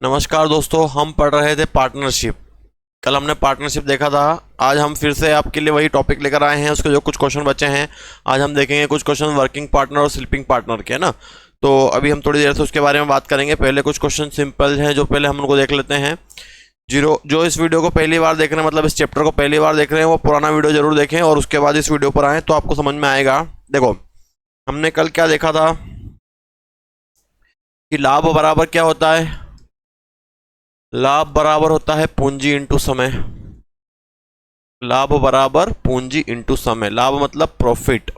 नमस्कार दोस्तों, हम पढ़ रहे थे पार्टनरशिप। कल हमने पार्टनरशिप देखा था। आज हम फिर से आपके लिए वही टॉपिक लेकर आए हैं। उसके जो कुछ क्वेश्चन बचे हैं आज हम देखेंगे। कुछ क्वेश्चन वर्किंग पार्टनर और स्लीपिंग पार्टनर के, है ना। तो अभी हम थोड़ी देर से उसके बारे में बात करेंगे। पहले कुछ क्वेश्चन सिंपल हैं जो पहले हम उनको देख लेते हैं। जो इस वीडियो को पहली बार देख रहे हैं, मतलब इस चैप्टर को पहली बार देख रहे हैं, वो पुराना वीडियो जरूर देखें और उसके बाद इस वीडियो पर आएँ तो आपको समझ में आएगा। देखो, हमने कल क्या देखा था कि लाभ बराबर क्या होता है। लाभ बराबर होता है पूंजी इंटू समय। लाभ बराबर पूंजी इंटू समय। लाभ मतलब प्रॉफिट।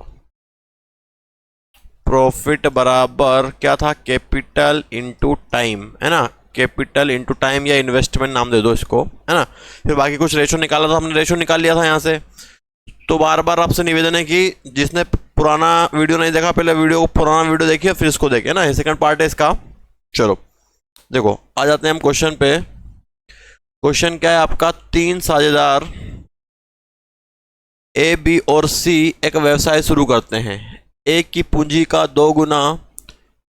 प्रॉफिट बराबर क्या था, कैपिटल इंटू टाइम, है ना। कैपिटल इंटू टाइम या इन्वेस्टमेंट नाम दे दो इसको, है ना। फिर बाकी कुछ रेशो निकाला था हमने, रेशो निकाल लिया था यहाँ से। तो बार बार आपसे निवेदन है कि जिसने पुराना वीडियो नहीं देखा, पहले पुराना वीडियो देखिए फिर इसको देखे ना। ये सेकंड पार्ट है इसका। चलो देखो, आ जाते हैं हम क्वेश्चन पे। क्वेश्चन क्या है आपका, 3 साझेदार ए, बी और सी एक व्यवसाय शुरू करते हैं। ए की पूंजी का 2 गुना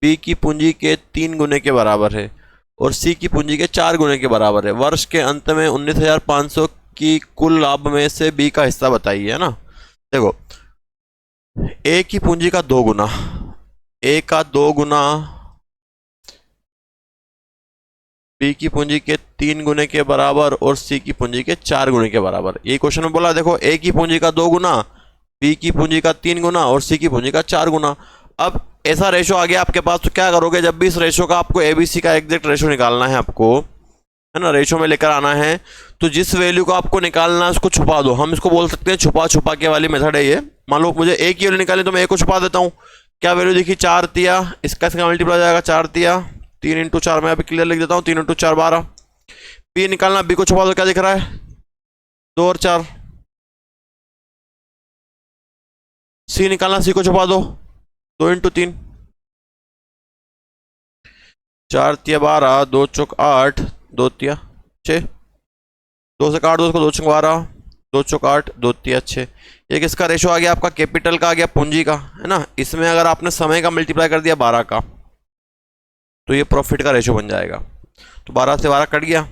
बी की पूंजी के 3 गुने के बराबर है और सी की पूंजी के 4 गुने के बराबर है। वर्ष के अंत में 19,500 की कुल लाभ में से बी का हिस्सा बताइए, है ना। देखो, ए की पूंजी का 2 गुना, ए का 2 गुना बी की पूंजी के 3 गुने के बराबर और सी की पूंजी के 4 गुने के बराबर। ये क्वेश्चन में बोला, देखो ए की पूंजी का 2 गुना, बी की पूंजी का 3 गुना और सी की पूंजी का 4 गुना। अब ऐसा रेशो आ गया आपके पास, तो क्या करोगे, जब भी इस रेशो का आपको एबीसी का एग्जैक्ट रेशो निकालना है आपको, है ना, रेशो में लेकर आना है, तो जिस वैल्यू को आपको निकालना है उसको छुपा दो। हम इसको बोल सकते हैं छुपा छुपा के वाली मेथड है ये। मान लो मुझे ए की वैल्यू निकालनी, तो मैं ए को छुपा देता हूँ। क्या वैल्यू दिखी, 4 तिया, इसका मल्टीप्लाई हो जाएगा 4 तिया 3 इंटू 4, मैं अभी क्लियर लिख देता हूँ, 3 इंटू 4 12। बी निकालना, बी को छुपा दो, क्या दिख रहा है, 2 और 4। सी निकालना, सी को छुपा दो, 2 इंटू 3, 4 तिया 12, 2 चौक 8, 2 तिया 6, 2 से काट दो उसको, 2 चौक 12, 2 चौक 8, 2 तिया 6। ये किसका रेशो आ गया आपका, कैपिटल का आ गया, पूंजी का, है ना। इसमें अगर आपने समय का मल्टीप्लाई कर दिया 12 का, तो ये प्रॉफिट का रेशो बन जाएगा। तो 12 से 12 कट गया,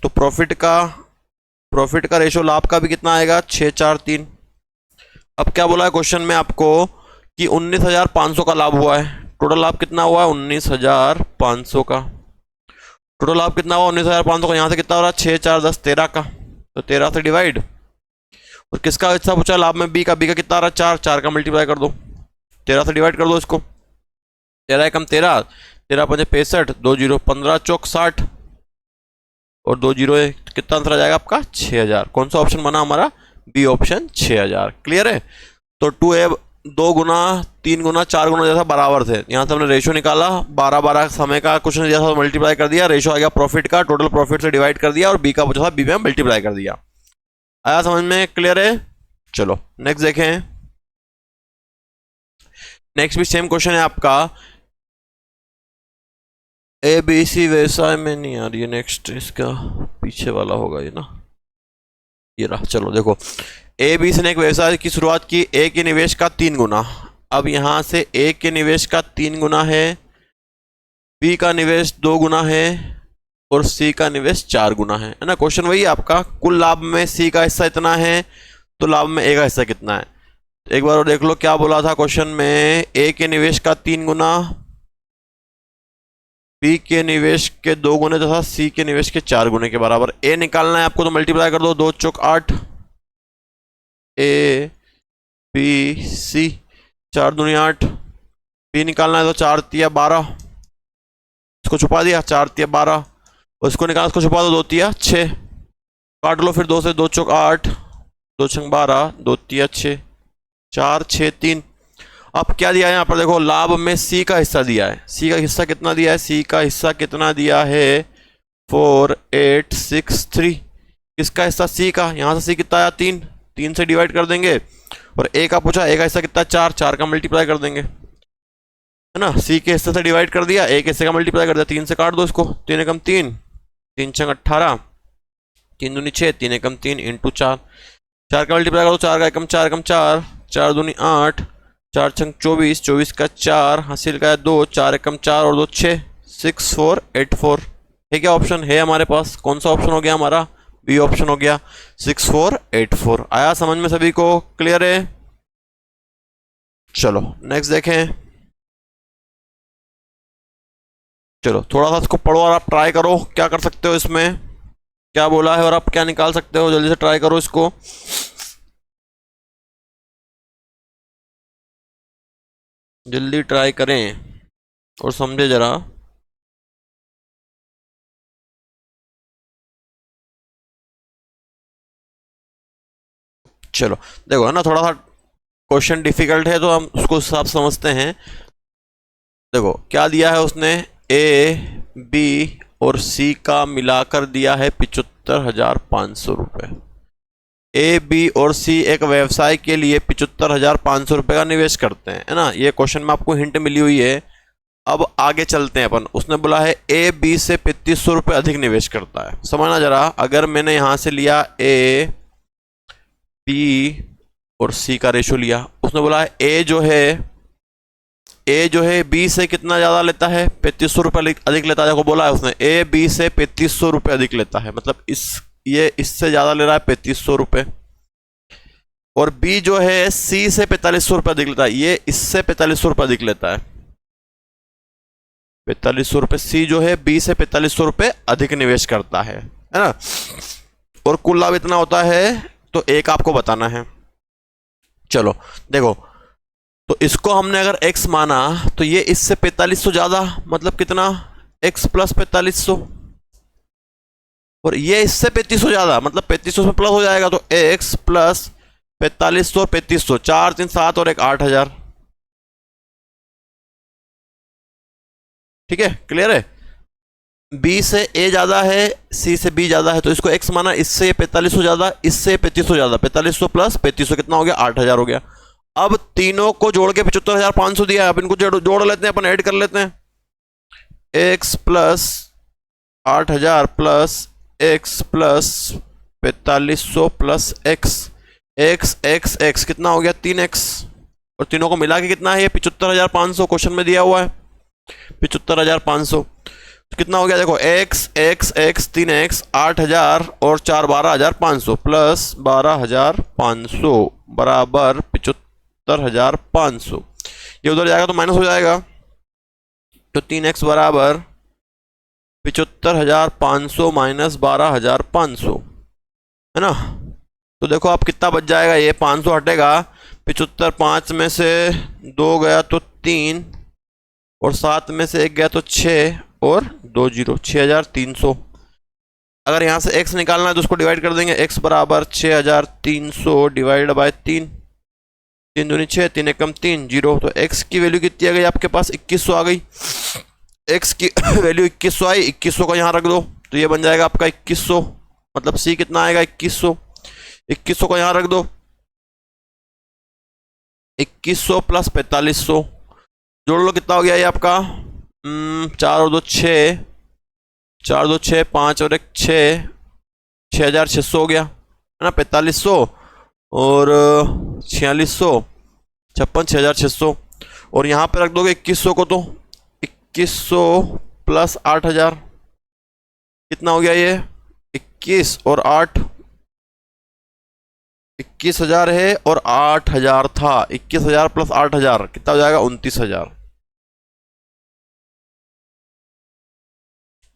तो प्रॉफिट का रेशो लाभ का भी कितना आएगा, 6 4 3। अब क्या बोला है क्वेश्चन में आपको कि 19,500 का लाभ हुआ है। टोटल लाभ कितना हुआ है, 19,500 का। टोटल लाभ कितना हुआ 19,500 का। यहाँ से कितना हो रहा है, 6 4 10 13 का, तो 13 से डिवाइड। और किसका हिस्सा पूछा लाभ में, बी का। बी का कितना आ रहा है, 4, 4 का मल्टीप्लाई कर दो, 13 से डिवाइड कर दो इसको। 13 एकम 13, 13 पंजे 65, 2 जीरो 15 चौक 60 और 2 जीरो है, कितना आंसर आ जाएगा आपका, 6,000। कौन सा ऑप्शन बना हमारा, बी ऑप्शन, 6,000। क्लियर है। तो 2a 2 गुना 3 गुना 4 गुना जैसा बराबर थे। यहाँ से हमने रेशो निकाला, 12 12 समय का कुछ नहीं दिया था, मल्टीप्लाई कर दिया, रेशो आ गया प्रॉफिट का, टोटल प्रॉफिट से डिवाइड कर दिया और बी का पूछा था, बी में मल्टीप्लाई कर दिया। आया समझ में, क्लियर है। चलो नेक्स्ट देखें। नेक्स्ट भी सेम क्वेश्चन है आपका, ए बी सी व्यवसाय में नहीं आ रही है। नेक्स्ट इसका पीछे वाला होगा ये ना, ये रहा। चलो देखो, ए बी सी ने एक व्यवसाय की शुरुआत की, ए के निवेश का 3 गुना। अब यहां से ए के निवेश का 3 गुना है, बी का निवेश 2 गुना है और सी का निवेश 4 गुना है ना। क्वेश्चन वही है आपका, कुल लाभ में सी का हिस्सा इतना है, तो लाभ में ए का हिस्सा कितना है। तो एक बार और देख लो क्या बोला था क्वेश्चन में, ए के निवेश का 3 गुना, बी के निवेश के 2 गुने तथा सी के निवेश के 4 गुने के बराबर। ए निकालना है आपको, तो मल्टीप्लाई कर दो, 2 चौक 8, ए बी सी, 4 दूनी 8। बी निकालना है तो 4 तिया 12, इसको छुपा दिया, 4 तिया 12, उसको निकालना, इसको छुपा दो, 2 तिया 6, काट लो फिर 2 से, 2 चौक 8, 2 छंग 12, 2 तिया 6, 4 6 3। अब क्या दिया है यहाँ पर, देखो लाभ में सी का हिस्सा दिया है। सी का हिस्सा कितना दिया है, सी का हिस्सा कितना दिया है, 4 8 6 3। किसका हिस्सा, सी का। यहाँ से सी कितना आया, 3, 3 से डिवाइड कर देंगे। और ए का पूछा, ए का हिस्सा कितना, 4, 4 का मल्टीप्लाई कर देंगे, है ना। सी के हिस्से से डिवाइड कर दिया, ए के हिस्से का मल्टीप्लाई कर दिया, 3 से काट दो इसको, 3 एकम 3, 3 छंग 18, 3 दूनी 6, 3 एकम 3 इंटू 4, 4 का मल्टीप्लाई कर दो, 4 का एकम 4 एकम 4, 4 दूनी 8, 4 छंग 24, 24 का 4, हासिल का 2, 4 एकम 4 और 2 6, 6 4 8 4। है क्या ऑप्शन है हमारे पास? कौन सा ऑप्शन हो गया हमारा? बी ऑप्शन हो गया 6484। आया समझ में सभी को? क्लियर है? चलो नेक्स्ट देखें। चलो थोड़ा सा इसको पढ़ो और आप ट्राई करो क्या कर सकते हो इसमें, क्या बोला है और आप क्या निकाल सकते हो। जल्दी से ट्राई करो इसको। जल्दी ट्राई करें और समझे जरा। चलो देखो, है ना, थोड़ा सा क्वेश्चन डिफिकल्ट है तो हम उसको हिसाब समझते हैं। देखो क्या दिया है उसने, ए बी और सी का मिलाकर दिया है 75,500 रुपये। ए बी और सी एक व्यवसाय के लिए 75,500 रुपये का निवेश करते हैं, है ना। ये क्वेश्चन में आपको हिंट मिली हुई है। अब आगे चलते हैं अपन। उसने बोला है ए बी से 3500 रुपये अधिक निवेश करता है। समझना जरा, अगर मैंने यहां से लिया ए बी और सी का रेशो लिया, उसने बोला है ए जो है बी से कितना ज्यादा लेता है, 3500 रुपये अधिक लेता है। देखो बोला है उसने ए बी से 3500 रुपये अधिक लेता है, मतलब ये इससे ज्यादा ले रहा है 3500 रुपये। और बी जो है सी से 4500 रुपये अधिक लेता है, ये इससे 4500 रुपये अधिक लेता है। 4500 रुपये सी जो है बी से 4500 रुपये अधिक निवेश करता है ना। और कुल लाभ इतना होता है, तो एक आपको बताना है। चलो देखो, तो इसको हमने अगर x माना तो ये इससे 4500 ज्यादा, मतलब कितना, x प्लस 4500। और ये इससे 3500 ज्यादा, मतलब 3500 में प्लस हो जाएगा, तो x प्लस 4500 और 3500, 4 3 7 और 1 8000। ठीक है, क्लियर है। b से a ज्यादा है, c से b ज्यादा है, तो इसको x माना, इससे 4500 ज्यादा, इससे 3500 ज्यादा, 4500 प्लस 3500 कितना हो गया, 8000 हो गया। अब तीनों को जोड़ के 75,500 दिया है। अब इनको जोड़ लेते हैं अपन, ऐड कर लेते हैं। x plus 8000 plus x plus 4500 plus x कितना हो गया, 3x। और तीनों को मिला के कितना है, ये 75,500 क्वेश्चन में दिया हुआ है, 75,500। तो कितना हो गया देखो, x 3x 8000 और 4 12,500 प्लस 12,500 बराबर 75,500। ये उधर जाएगा तो माइनस हो जाएगा, तो 3x बराबर 75,500 माइनस 12,500, है ना। तो देखो आप कितना बच जाएगा, ये 500 हटेगा, 75 5 में से 2 गया तो 3, और 7 में से 1 गया तो 6 और 2 0, 6,300। अगर यहाँ से x निकालना है तो उसको डिवाइड कर देंगे, x बराबर 6,300 डिवाइड बाय 3, 3 दूनी 6, 3 एकम 3, 0। तो x की वैल्यू कितनी आ गई आपके पास, 2100 आ गई। x की वैल्यू 2100 आई, 2100 को यहाँ रख दो, तो ये बन जाएगा आपका 2100, मतलब c कितना आएगा 2100। 2100 को यहाँ रख दो, 2100 प्लस 4500, जोड़ लो कितना हो गया ये आपका, 4 और 2 6, 4 2 6, 5 और 1 6, 6,600 हो गया, है ना। 4500 और 4600, 56, 6,600। और यहाँ पे रख दोगे 2100 को, तो 2100 प्लस 8,000 कितना हो गया ये, 21 और 8, 21,000 है और 8,000 था। 21,000 प्लस 8,000 कितना हो जाएगा, 29,000।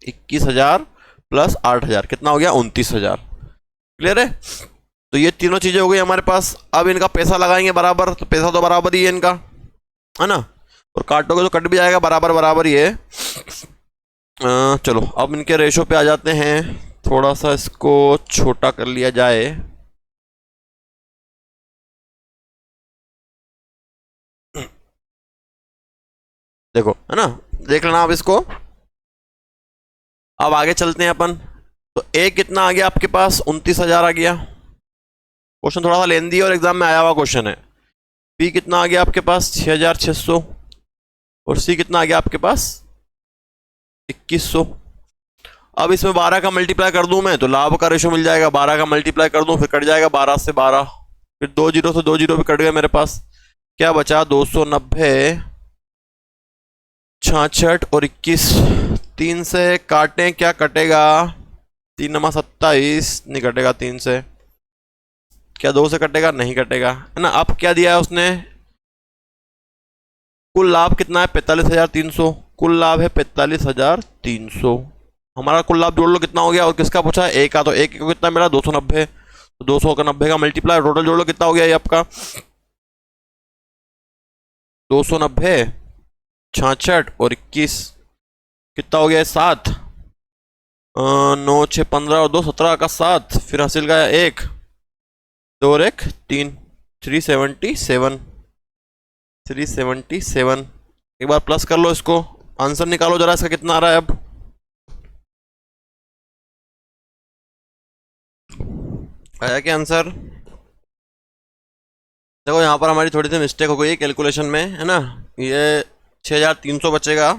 21,000 प्लस 8,000 कितना हो गया, 29,000। क्लियर है। तो ये तीनों चीजें हो गई हमारे पास। अब इनका पैसा लगाएंगे बराबर, तो पैसा तो बराबर ही है इनका, है ना। और काटोगे तो कट भी जाएगा, बराबर बराबर ही है। चलो अब इनके रेशो पे आ जाते हैं। थोड़ा सा इसको छोटा कर लिया जाए। देखो, है ना, देख लेना आप इसको। अब आगे चलते हैं अपन। तो ए कितना आ गया आपके पास, 29,000 आ गया। क्वेश्चन थोड़ा सा लेंदी और एग्जाम में आया हुआ क्वेश्चन है। बी कितना आ गया आपके पास, 6,600। और सी कितना आ गया आपके पास, 2,100। अब इसमें 12 का मल्टीप्लाई कर दूं मैं, तो लाभ का रेशो मिल जाएगा। 12 का मल्टीप्लाई कर दूं, फिर कट जाएगा 12 से 12, फिर 2 जीरो से 2 जीरो भी कट गया मेरे पास। क्या बचा, 290, 66 और 21, 3 से काटें, क्या कटेगा? 3×27 नहीं कटेगा 3 से। क्या 2 से कटेगा? नहीं कटेगा, है ना। अब क्या दिया है उसने? कुल लाभ कितना है? 45,300। कुल लाभ है 45,300। हमारा कुल लाभ जोड़ लो कितना हो गया, और किसका पूछा है? ए का, तो ए को कितना मिला? 290। तो 200 का 90 का मल्टीप्लाई, टोटल जोड़ लो कितना हो गया ये आपका? 290, 66 और 21 कितना हो गया? 7। 9 6 15 और 2 17 का 7, फिर हासिल का 1 2 और 1 3, 377। 377। एक बार प्लस कर लो इसको, आंसर निकालो जरा इसका कितना आ रहा है अब। आया क्या आंसर? देखो यहाँ पर हमारी थोड़ी सी मिस्टेक हो गई है कैलकुलेशन में, है ना। ये 6,300 बचेगा,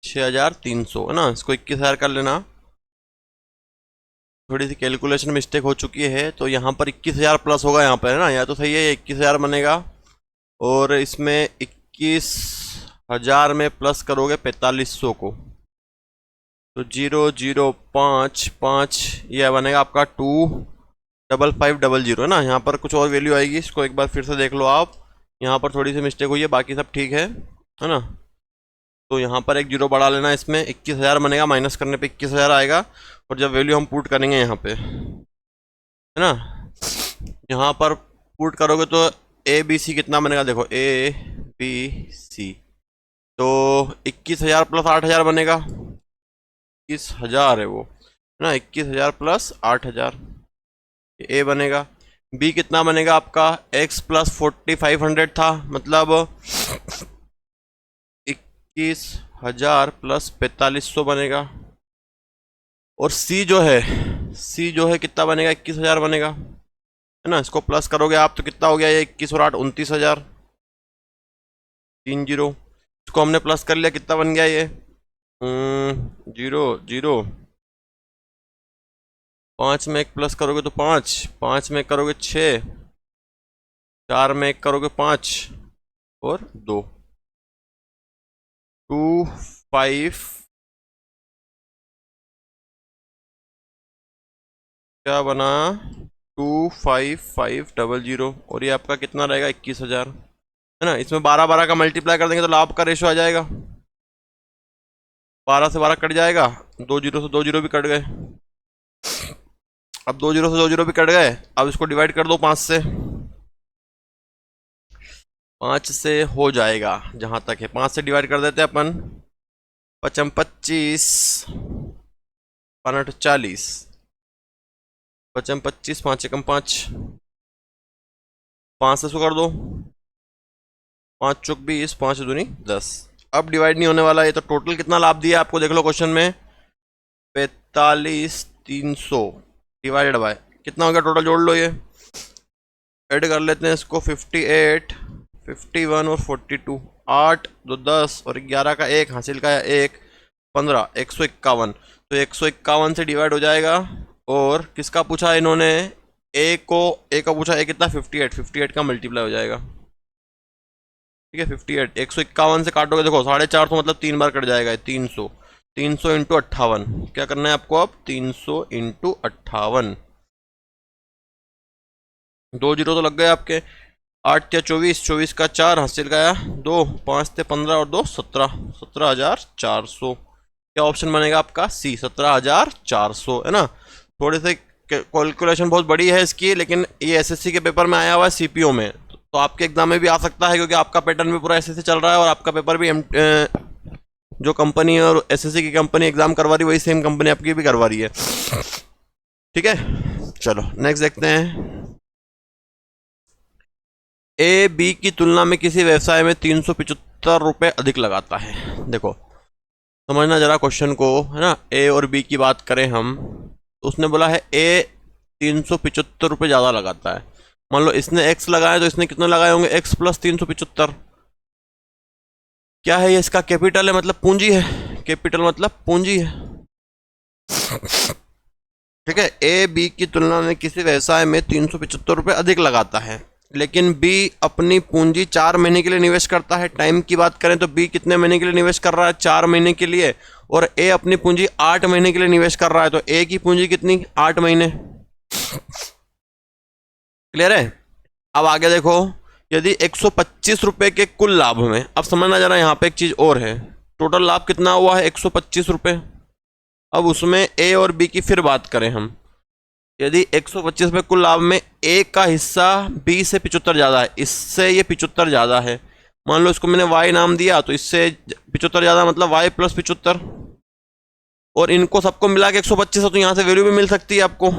6,300, है ना। इसको 21,000 कर लेना। थोड़ी सी कैलकुलेशन मिस्टेक हो चुकी है, तो यहाँ पर 21,000 प्लस होगा यहाँ पर, है ना। या तो सही है, 21,000 बनेगा, और इसमें 21,000 में प्लस करोगे 4500 को, तो 0,0,5,5 यह बनेगा आपका 2,5,5,0, है ना। यहाँ पर कुछ और वैल्यू आएगी, इसको एक बार फिर से देख लो आप। यहाँ पर थोड़ी सी मिस्टेक हुई है, बाकी सब ठीक है ना। तो यहाँ पर एक जीरो बढ़ा लेना, इसमें 21,000 बनेगा, माइनस करने पे 21,000 आएगा, और जब वैल्यू हम पुट करेंगे यहाँ पे, है ना, यहाँ पर पुट करोगे तो ए बी सी कितना बनेगा? देखो ए बी सी, तो 21,000 प्लस 8,000 बनेगा। 21,000 है वो, है ना। 21,000 प्लस 8,000 ए बनेगा। बी कितना बनेगा आपका? x प्लस 4,500 था, मतलब 21,000 प्लस 4,500 बनेगा। और सी जो है कितना बनेगा? 21,000 बनेगा, है ना। इसको प्लस करोगे आप तो कितना हो गया ये? 21 और 8 29,000, 30। इसको हमने प्लस कर लिया, कितना बन गया ये? 0,0। 5 में 1 प्लस करोगे तो 5, 5 में 1 करोगे 6, 4 में 1 करोगे 5 और 2, 2 5 क्या बना? 2,5,5,0, और ये आपका कितना रहेगा? 21,000, है ना। इसमें 12 का मल्टीप्लाई कर देंगे तो लाभ का रेशो आ जाएगा। 12 से 12 कट जाएगा, 2 जीरो से 2 जीरो भी कट गए। अब 2 जीरो से 2 जीरो भी कट गए, अब इसको डिवाइड कर दो 5 से। 5 से हो जाएगा जहां तक है, 5 से डिवाइड कर देते हैं अपन। 5 25, 5 40, 5 25, 5 एकम 5, 5 से शो कर दो, 5 चौक 20, 5 दूनी 10। अब डिवाइड नहीं होने वाला ये, तो टोटल कितना लाभ दिया आपको देख लो क्वेश्चन में, 45,300 डिवाइडेड बाय कितना हो गया? टोटल जोड़ लो, ये ऐड कर लेते हैं इसको। 58, 51 और 42, 8 2 10 और 11 का 1 हासिल का 1 15, 151। तो 151 से डिवाइड हो जाएगा। और किसका पूछा इन्होंने? ए का पूछा, ए कितना? 58 का मल्टीप्लाई हो जाएगा, ठीक है। 58 151 से काटोगे, देखो 450 मतलब 3 बार कट जाएगा। 300, 300 इंटू 58, क्या करना है आपको अब? 300 इंटू 58। 2 जीरो तो लग गए आपके। 8 या 24, 24 का 4 हासिल का 2, 5 थे 15 और 2 17, 17,400। क्या ऑप्शन बनेगा आपका? सी, 17,400, है ना। थोड़े से कैलकुलेशन बहुत बड़ी है इसकी, लेकिन ये एसएससी के पेपर में आया हुआ है सीपीओ में, तो आपके एग्जाम में भी आ सकता है, क्योंकि आपका पैटर्न भी पूरा एसएससी चल रहा है, और आपका पेपर भी जो कंपनी और एसएससी की कंपनी एग्जाम करवा रही है, वही सेम कंपनी आपकी भी करवा रही है, ठीक है। चलो नेक्स्ट देखते हैं। ए बी की तुलना में किसी व्यवसाय में 375 रुपये अधिक लगाता है। देखो समझना जरा क्वेश्चन को, है ना। ए और बी की बात करें हम, तो उसने बोला है ए 375 रुपये ज़्यादा लगाता है। मान लो इसने x लगाया, तो इसने कितने लगाए होंगे? x plus 375। क्या है ये? इसका कैपिटल है, मतलब पूंजी है। कैपिटल मतलब पूंजी है, ठीक है। ए बी की तुलना में किसी व्यवसाय में 375 रुपये अधिक लगाता है। लेकिन बी अपनी पूंजी 4 महीने के लिए निवेश करता है। टाइम की बात करें तो बी कितने महीने के लिए निवेश कर रहा है? 4 महीने के लिए। और ए अपनी पूंजी 8 महीने के लिए निवेश कर रहा है, तो ए की पूंजी कितनी? 8 महीने। क्लियर है? अब आगे देखो, यदि 125 रुपए के कुल लाभ में, अब समझना जरा यहाँ पे एक चीज और है, टोटल लाभ कितना हुआ है? 125 रुपए। अब उसमें ए और बी की फिर बात करें हम, यदि 125 में कुल लाभ में ए का हिस्सा बी से 75 ज़्यादा है, इससे ये 75 ज़्यादा है, मान लो इसको मैंने वाई नाम दिया, तो इससे 75 ज़्यादा मतलब वाई प्लस 75, और इनको सबको मिला के 125 है, तो यहाँ से वैल्यू भी मिल सकती है आपको,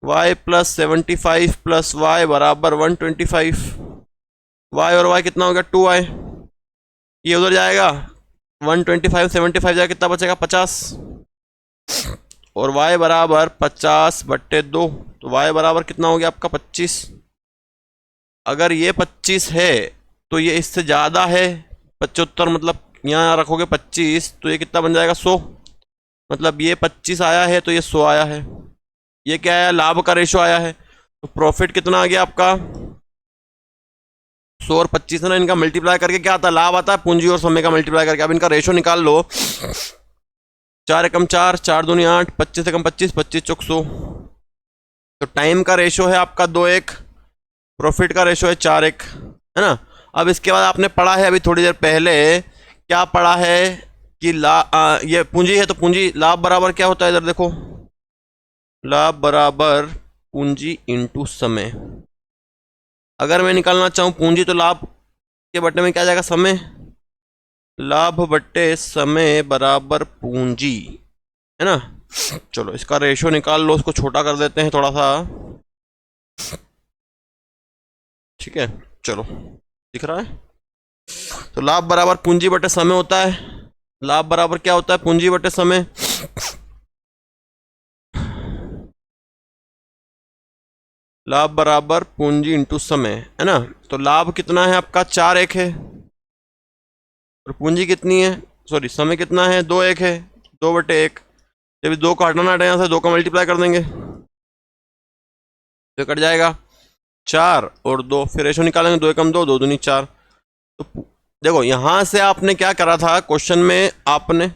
वाई प्लस 75 प्लस वाई बराबर 125। वाई और वाई कितना हो गया? 2y। ये उधर जाएगा 125, 75 जाएगा, कितना बचेगा? 50। और y बराबर 50/2, तो y बराबर कितना हो गया आपका? 25। अगर ये 25 है तो ये इससे ज़्यादा है 75, मतलब यहाँ रखोगे 25 तो ये कितना बन जाएगा? 100। मतलब ये 25 आया है तो ये 100 आया है। ये क्या आया? लाभ का रेशो आया है। तो प्रॉफिट कितना आ गया आपका? 100 और 25 है ना, इनका मल्टीप्लाई करके क्या आता है? लाभ आता है पूंजी और समय का मल्टीप्लाई करके। अब इनका रेशो निकाल लो, 4 एकम 4, 4 दूनी 8, 25 एकम 25, 25 चौक 100। तो टाइम का रेशो है आपका 2:1, प्रॉफिट का रेशो है 4:1, है ना। अब इसके बाद आपने पढ़ा है अभी थोड़ी देर पहले, क्या पढ़ा है कि ये पूंजी है, तो पूंजी लाभ बराबर क्या होता है? इधर देखो, लाभ बराबर पूंजी इंटू समय। अगर मैं निकालना चाहूँ पूंजी, तो लाभ के बट्टे में क्या जाएगा? समय। लाभ बट्टे समय बराबर पूंजी, है ना। चलो इसका रेशो निकाल लो, उसको छोटा कर देते हैं थोड़ा सा, ठीक है। चलो दिख रहा है? तो लाभ बराबर पूंजी बटे समय होता है। लाभ बराबर क्या होता है? पूंजी बटे समय। लाभ बराबर पूंजी इंटू समय, है ना। तो लाभ कितना है आपका? 4:1 है। और पूंजी कितनी है? सॉरी, समय कितना है? 2:1 है। 2/1। जब 2 को हटाना है यहाँ से, 2 का मल्टीप्लाई कर देंगे तो कट जाएगा 4 और 2, फिर रेशो निकालेंगे, 2 एकम 2, 2 दूनी 4। तो देखो यहां से आपने क्या करा था क्वेश्चन में, आपने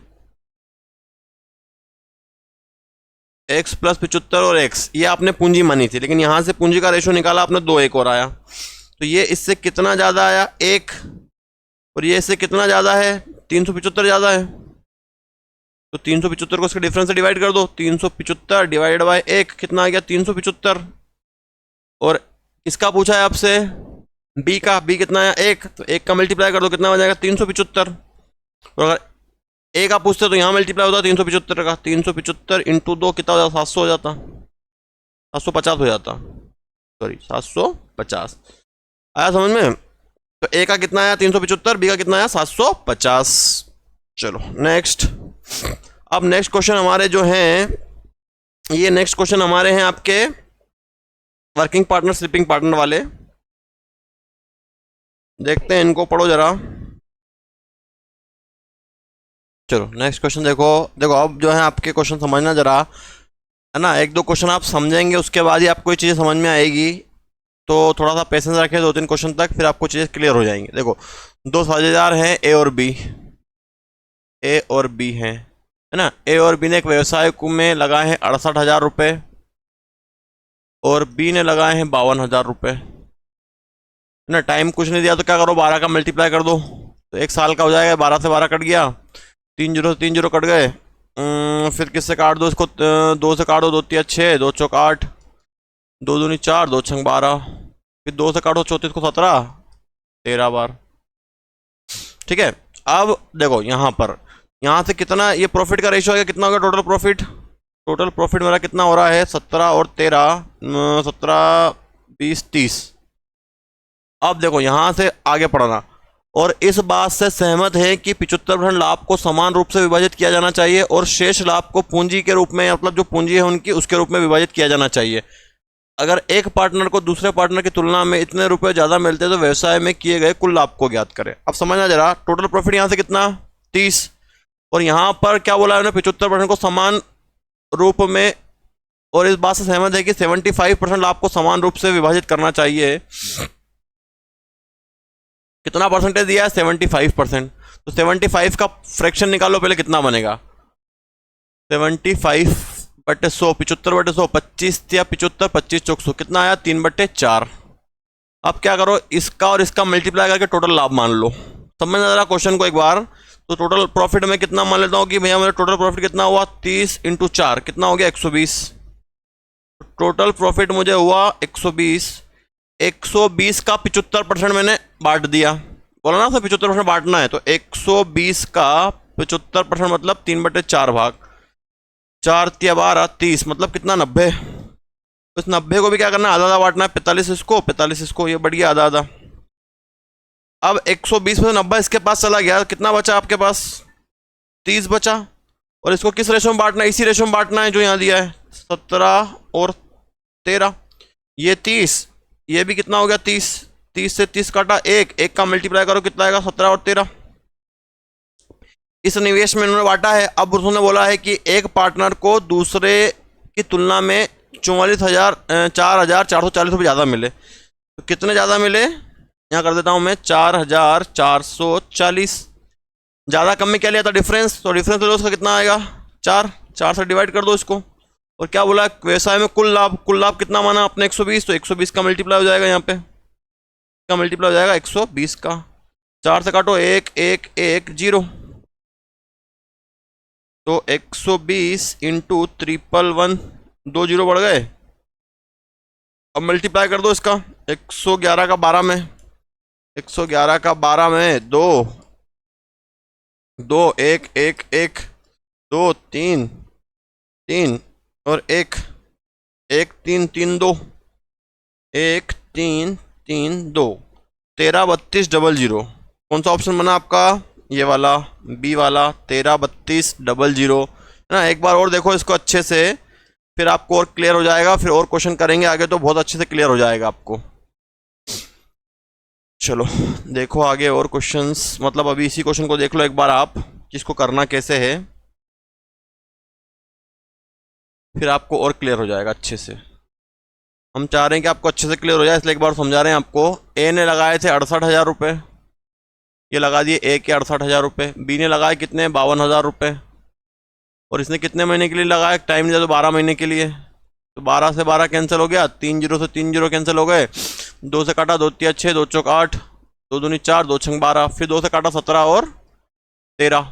x प्लस 75 और x ये आपने पूंजी मानी थी, लेकिन यहां से पूंजी का रेशो निकाला आपने, 2:1 और आया। तो ये इससे कितना ज्यादा आया? 1। और ये इससे कितना ज्यादा है? 375 ज्यादा है। तो 375 को इसके डिफरेंस से डिवाइड कर दो, 375 डिवाइड बाय 1 कितना आ गया? 375। और किसका पूछा है आपसे? बी का। बी कितना आया? 1। तो 1 का मल्टीप्लाई कर दो, कितना हो जाएगा? 375। और अगर ए का पूछते तो यहाँ मल्टीप्लाई होता 375 का, 375 इंटू 2 कितना हो जाता? 700 हो जाता, 750 हो जाता, सॉरी 750। आया समझ में? तो ए का कितना आया? 375, बी का कितना आया? 750। चलो नेक्स्ट। अब नेक्स्ट क्वेश्चन हमारे जो हैं, ये नेक्स्ट क्वेश्चन हमारे हैं आपके वर्किंग पार्टनर स्लीपिंग पार्टनर वाले। देखते हैं, इनको पढ़ो जरा। चलो नेक्स्ट क्वेश्चन देखो। देखो अब जो है आपके क्वेश्चन समझना जरा, है ना। 1-2 क्वेश्चन आप समझेंगे, उसके बाद ही आपको ये चीज़ें समझ में आएगी। तो थोड़ा सा पेशेंस रखें 2-3 क्वेश्चन तक, फिर आपको चीज़ें क्लियर हो जाएंगी। देखो 2 साझेदार हैं, ए और बी। ए और बी हैं, है ना। ए और बी ने एक व्यवसाय में लगाए हैं 68,000 रुपये, और बी ने लगाए हैं 52,000 रुपये, है ना। टाइम कुछ नहीं दिया तो क्या करो? 12 का मल्टीप्लाई कर दो, तो 1 साल का हो जाएगा। 12 से 12 कट गया, 3 जीरो से 3 जीरो कट गए। फिर किससे काट दो इसको? 2 से काटो, 2 तिया 6, 2 चौक 8, 2 दूनी 4, 2 छंग 12। फिर 2 से काटो 34 को 17, 13 बार। ठीक है। अब देखो यहाँ पर, यहाँ से कितना ये प्रॉफिट का रेशियो है, कितना होगा टोटल प्रॉफिट? टोटल प्रॉफिट मेरा कितना हो रहा है? 17 और 13, 17, 20, 30। अब देखो यहाँ से आगे पढ़ना, और इस बात से सहमत है कि 75% लाभ को समान रूप से विभाजित किया जाना चाहिए, और शेष लाभ को पूंजी के रूप में, मतलब जो पूंजी है उनकी, उसके रूप में विभाजित किया जाना चाहिए। अगर एक पार्टनर को दूसरे पार्टनर की तुलना में इतने रुपए ज्यादा मिलते तो व्यवसाय में किए गए कुल लाभ को ज्ञात करें। अब समझना जरा, टोटल प्रॉफिट यहाँ से कितना? 30। और यहाँ पर क्या बोला है? 75% को समान रूप में और इस बात से सहमत है कि 75% लाभ को समान रूप से विभाजित करना चाहिए। कितना परसेंटेज दिया है? 75%। तो 75 का फ्रैक्शन निकालो पहले, कितना बनेगा? 75/100, 75/100, 25 या 75, 25 चौक 100, कितना आया? 3/4। अब क्या करो, इसका और इसका मल्टीप्लाई करके टोटल लाभ मान लो। समझना जरा क्वेश्चन को एक बार। तो टोटल प्रॉफिट में कितना मान लेता हूँ कि भैया मेरा टोटल प्रॉफिट कितना हुआ? 30 × 4 कितना हो गया? 120। टोटल प्रॉफिट मुझे हुआ 120। 120 का 75% मैंने बांट दिया, बोला ना, 75% बांटना है। तो 120 का 75% मतलब 3/4 भाग, 4 × 12 30, मतलब कितना? 90। तो इस 90 को भी क्या करना है? आधा आधा बांटना है, 45 इसको, 45 इसको, ये बढ़ गया आधा आधा। अब 120 में से 90 इसके पास चला गया, कितना बचा आपके पास? 30 बचा। और इसको किस रेशो में बांटना है? इसी रेशो में बांटना है जो यहाँ दिया है, 17 और 13। ये 30, ये भी कितना हो गया? 30। 30 से 30 काटा, एक का मल्टीप्लाई करो, कितना आएगा? 17 और 13। इस निवेश में इन्होंने बांटा है। अब उन्होंने बोला है कि एक पार्टनर को दूसरे की तुलना में 4,440 रुपये ज़्यादा मिले। तो कितने ज़्यादा मिले? यहाँ कर देता हूँ मैं, 4,440। ज़्यादा कम में क्या लिया था? डिफरेंस। तो डिफरेंस लो, उसका कितना आएगा? 4 से डिवाइड कर दो इसको। और क्या बोला? व्यवसाय में कुल लाभ, कुल लाभ कितना माना अपने? 120। तो 120 का मल्टीप्लाई हो जाएगा, यहाँ पे का मल्टीप्लाई हो जाएगा 120 का। 4 से काटो, 1 1 1 0। तो 120 × 111, 2 0 बढ़ गए। अब मल्टीप्लाई कर दो इसका, 111 का 12 में, 111 का 12 में 2 2 1 1 1 2 3 3 और 1 1 3 3 2 1 3 3 2, 13 32 00। कौन सा ऑप्शन बना आपका? ये वाला, बी वाला, 13 32 00, है ना। एक बार और देखो इसको अच्छे से, फिर आपको और क्लियर हो जाएगा। फिर और क्वेश्चन करेंगे आगे तो बहुत अच्छे से क्लियर हो जाएगा आपको। चलो देखो आगे और क्वेश्चंस, मतलब अभी इसी क्वेश्चन को देख लो एक बार आप, किसको करना कैसे है, फिर आपको और क्लियर हो जाएगा अच्छे से। हम चाह रहे हैं कि आपको अच्छे से क्लियर हो जाए, इसलिए एक बार समझा रहे हैं आपको। ए ने लगाए थे 68,000 रुपये, ये लगा दिए ए के 68,000 रुपये। बी ने लगाए कितने? 52,000 रुपये। और इसने कितने महीने के लिए लगाया? टाइम दिया तो 12 महीने के लिए। तो 12 से 12 कैंसिल हो गया, 3 0 से 3 0 कैंसिल हो गए। 2 से काटा, 2 3 6, 2 चौक 8, 2 दूनी 4, 2 छंग 12, फिर 2 से काटा 17 और 13।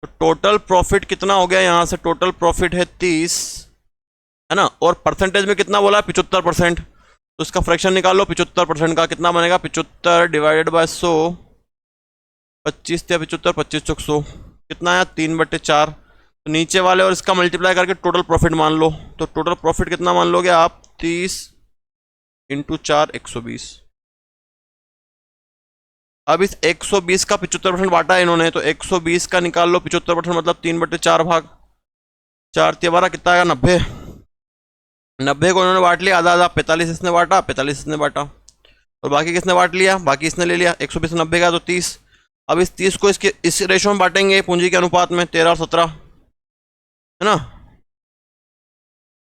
तो टोटल प्रॉफिट कितना हो गया? यहाँ से टोटल प्रॉफिट है 30, है ना। और परसेंटेज में कितना बोला? 75%। तो इसका फ्रैक्शन निकाल लो 75% का, कितना बनेगा? 75 डिवाइडेड बाय 100, 25 या 75, 25 चौक 100, कितना आया? 3/4। तो नीचे वाले और इसका मल्टीप्लाई करके टोटल प्रॉफिट मान लो। तो टोटल प्रॉफिट कितना मान लोगे आप? 30 × 4 120। अब इस 120 का 75% बांटा है इन्होंने, तो 120 का निकाल लो 75%, मतलब 3/4 भाग, 4 × 12 कितना आएगा? 90। 90 को इन्होंने बांट लिया आधा आधा, 45 इसने बांटा, 45 इसने बांटा, और बाकी किसने बांट लिया? बाकी इसने ले लिया। 120 से 90 का तो 30। अब इस 30 को इसके इस रेशो में बांटेंगे पूंजी के अनुपात में, 13 और 17, है ना।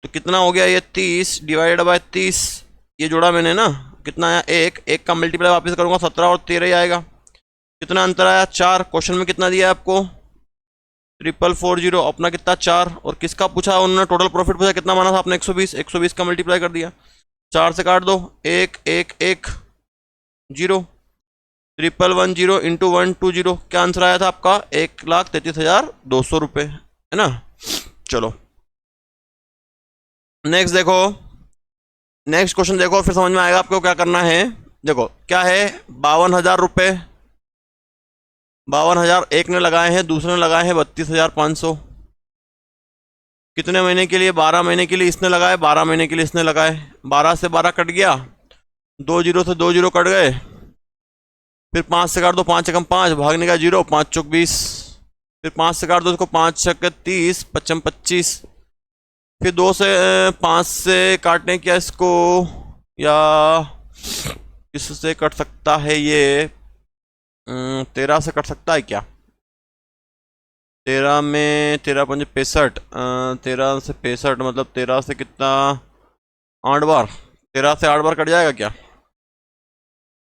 तो कितना हो गया ये? 30 डिवाइडेड बाय 30, ये जोड़ा मैंने ना, कितना आया? 1 का मल्टीप्लाई वापस करूंगा 17 और 13 ही आएगा। कितना अंतर आया? 4। क्वेश्चन में कितना दिया है आपको? 4440, अपना कितना? 4। और किसका पूछा उन्होंने? टोटल प्रॉफिट पूछा, कितना माना था आपने? 120। 120 का मल्टीप्लाई कर दिया, 4 से काट दो, 1 1 1 0, 1110 × 120, क्या आंसर आया था आपका? 1,33,200 रुपये, है ना। चलो नेक्स्ट देखो, नेक्स्ट क्वेश्चन देखो, फिर समझ में आएगा आपको क्या करना है। देखो क्या है, 52,000 रुपये, 52,000 एक ने लगाए हैं, दूसरे ने लगाए हैं 32,500। कितने महीने के लिए? 12 महीने के लिए इसने लगाए, 12 महीने के लिए इसने लगाए। 12 से 12 कट गया, 2 0 से 2 0 कट गए, फिर 5 से काट दो, 5 एकम 5, भागने का 0, 5 चौक 20, फिर 5 से काट दो इसको, 5 छक 30, 55 25, फिर 2 से 5 से काटने क्या इसको, या इससे कट सकता है ये 13 से कट सकता है क्या? 13 में 13 पंजे 65, 13 से 65 मतलब 13 से कितना 8 बार, 13 से 8 बार कट जाएगा क्या?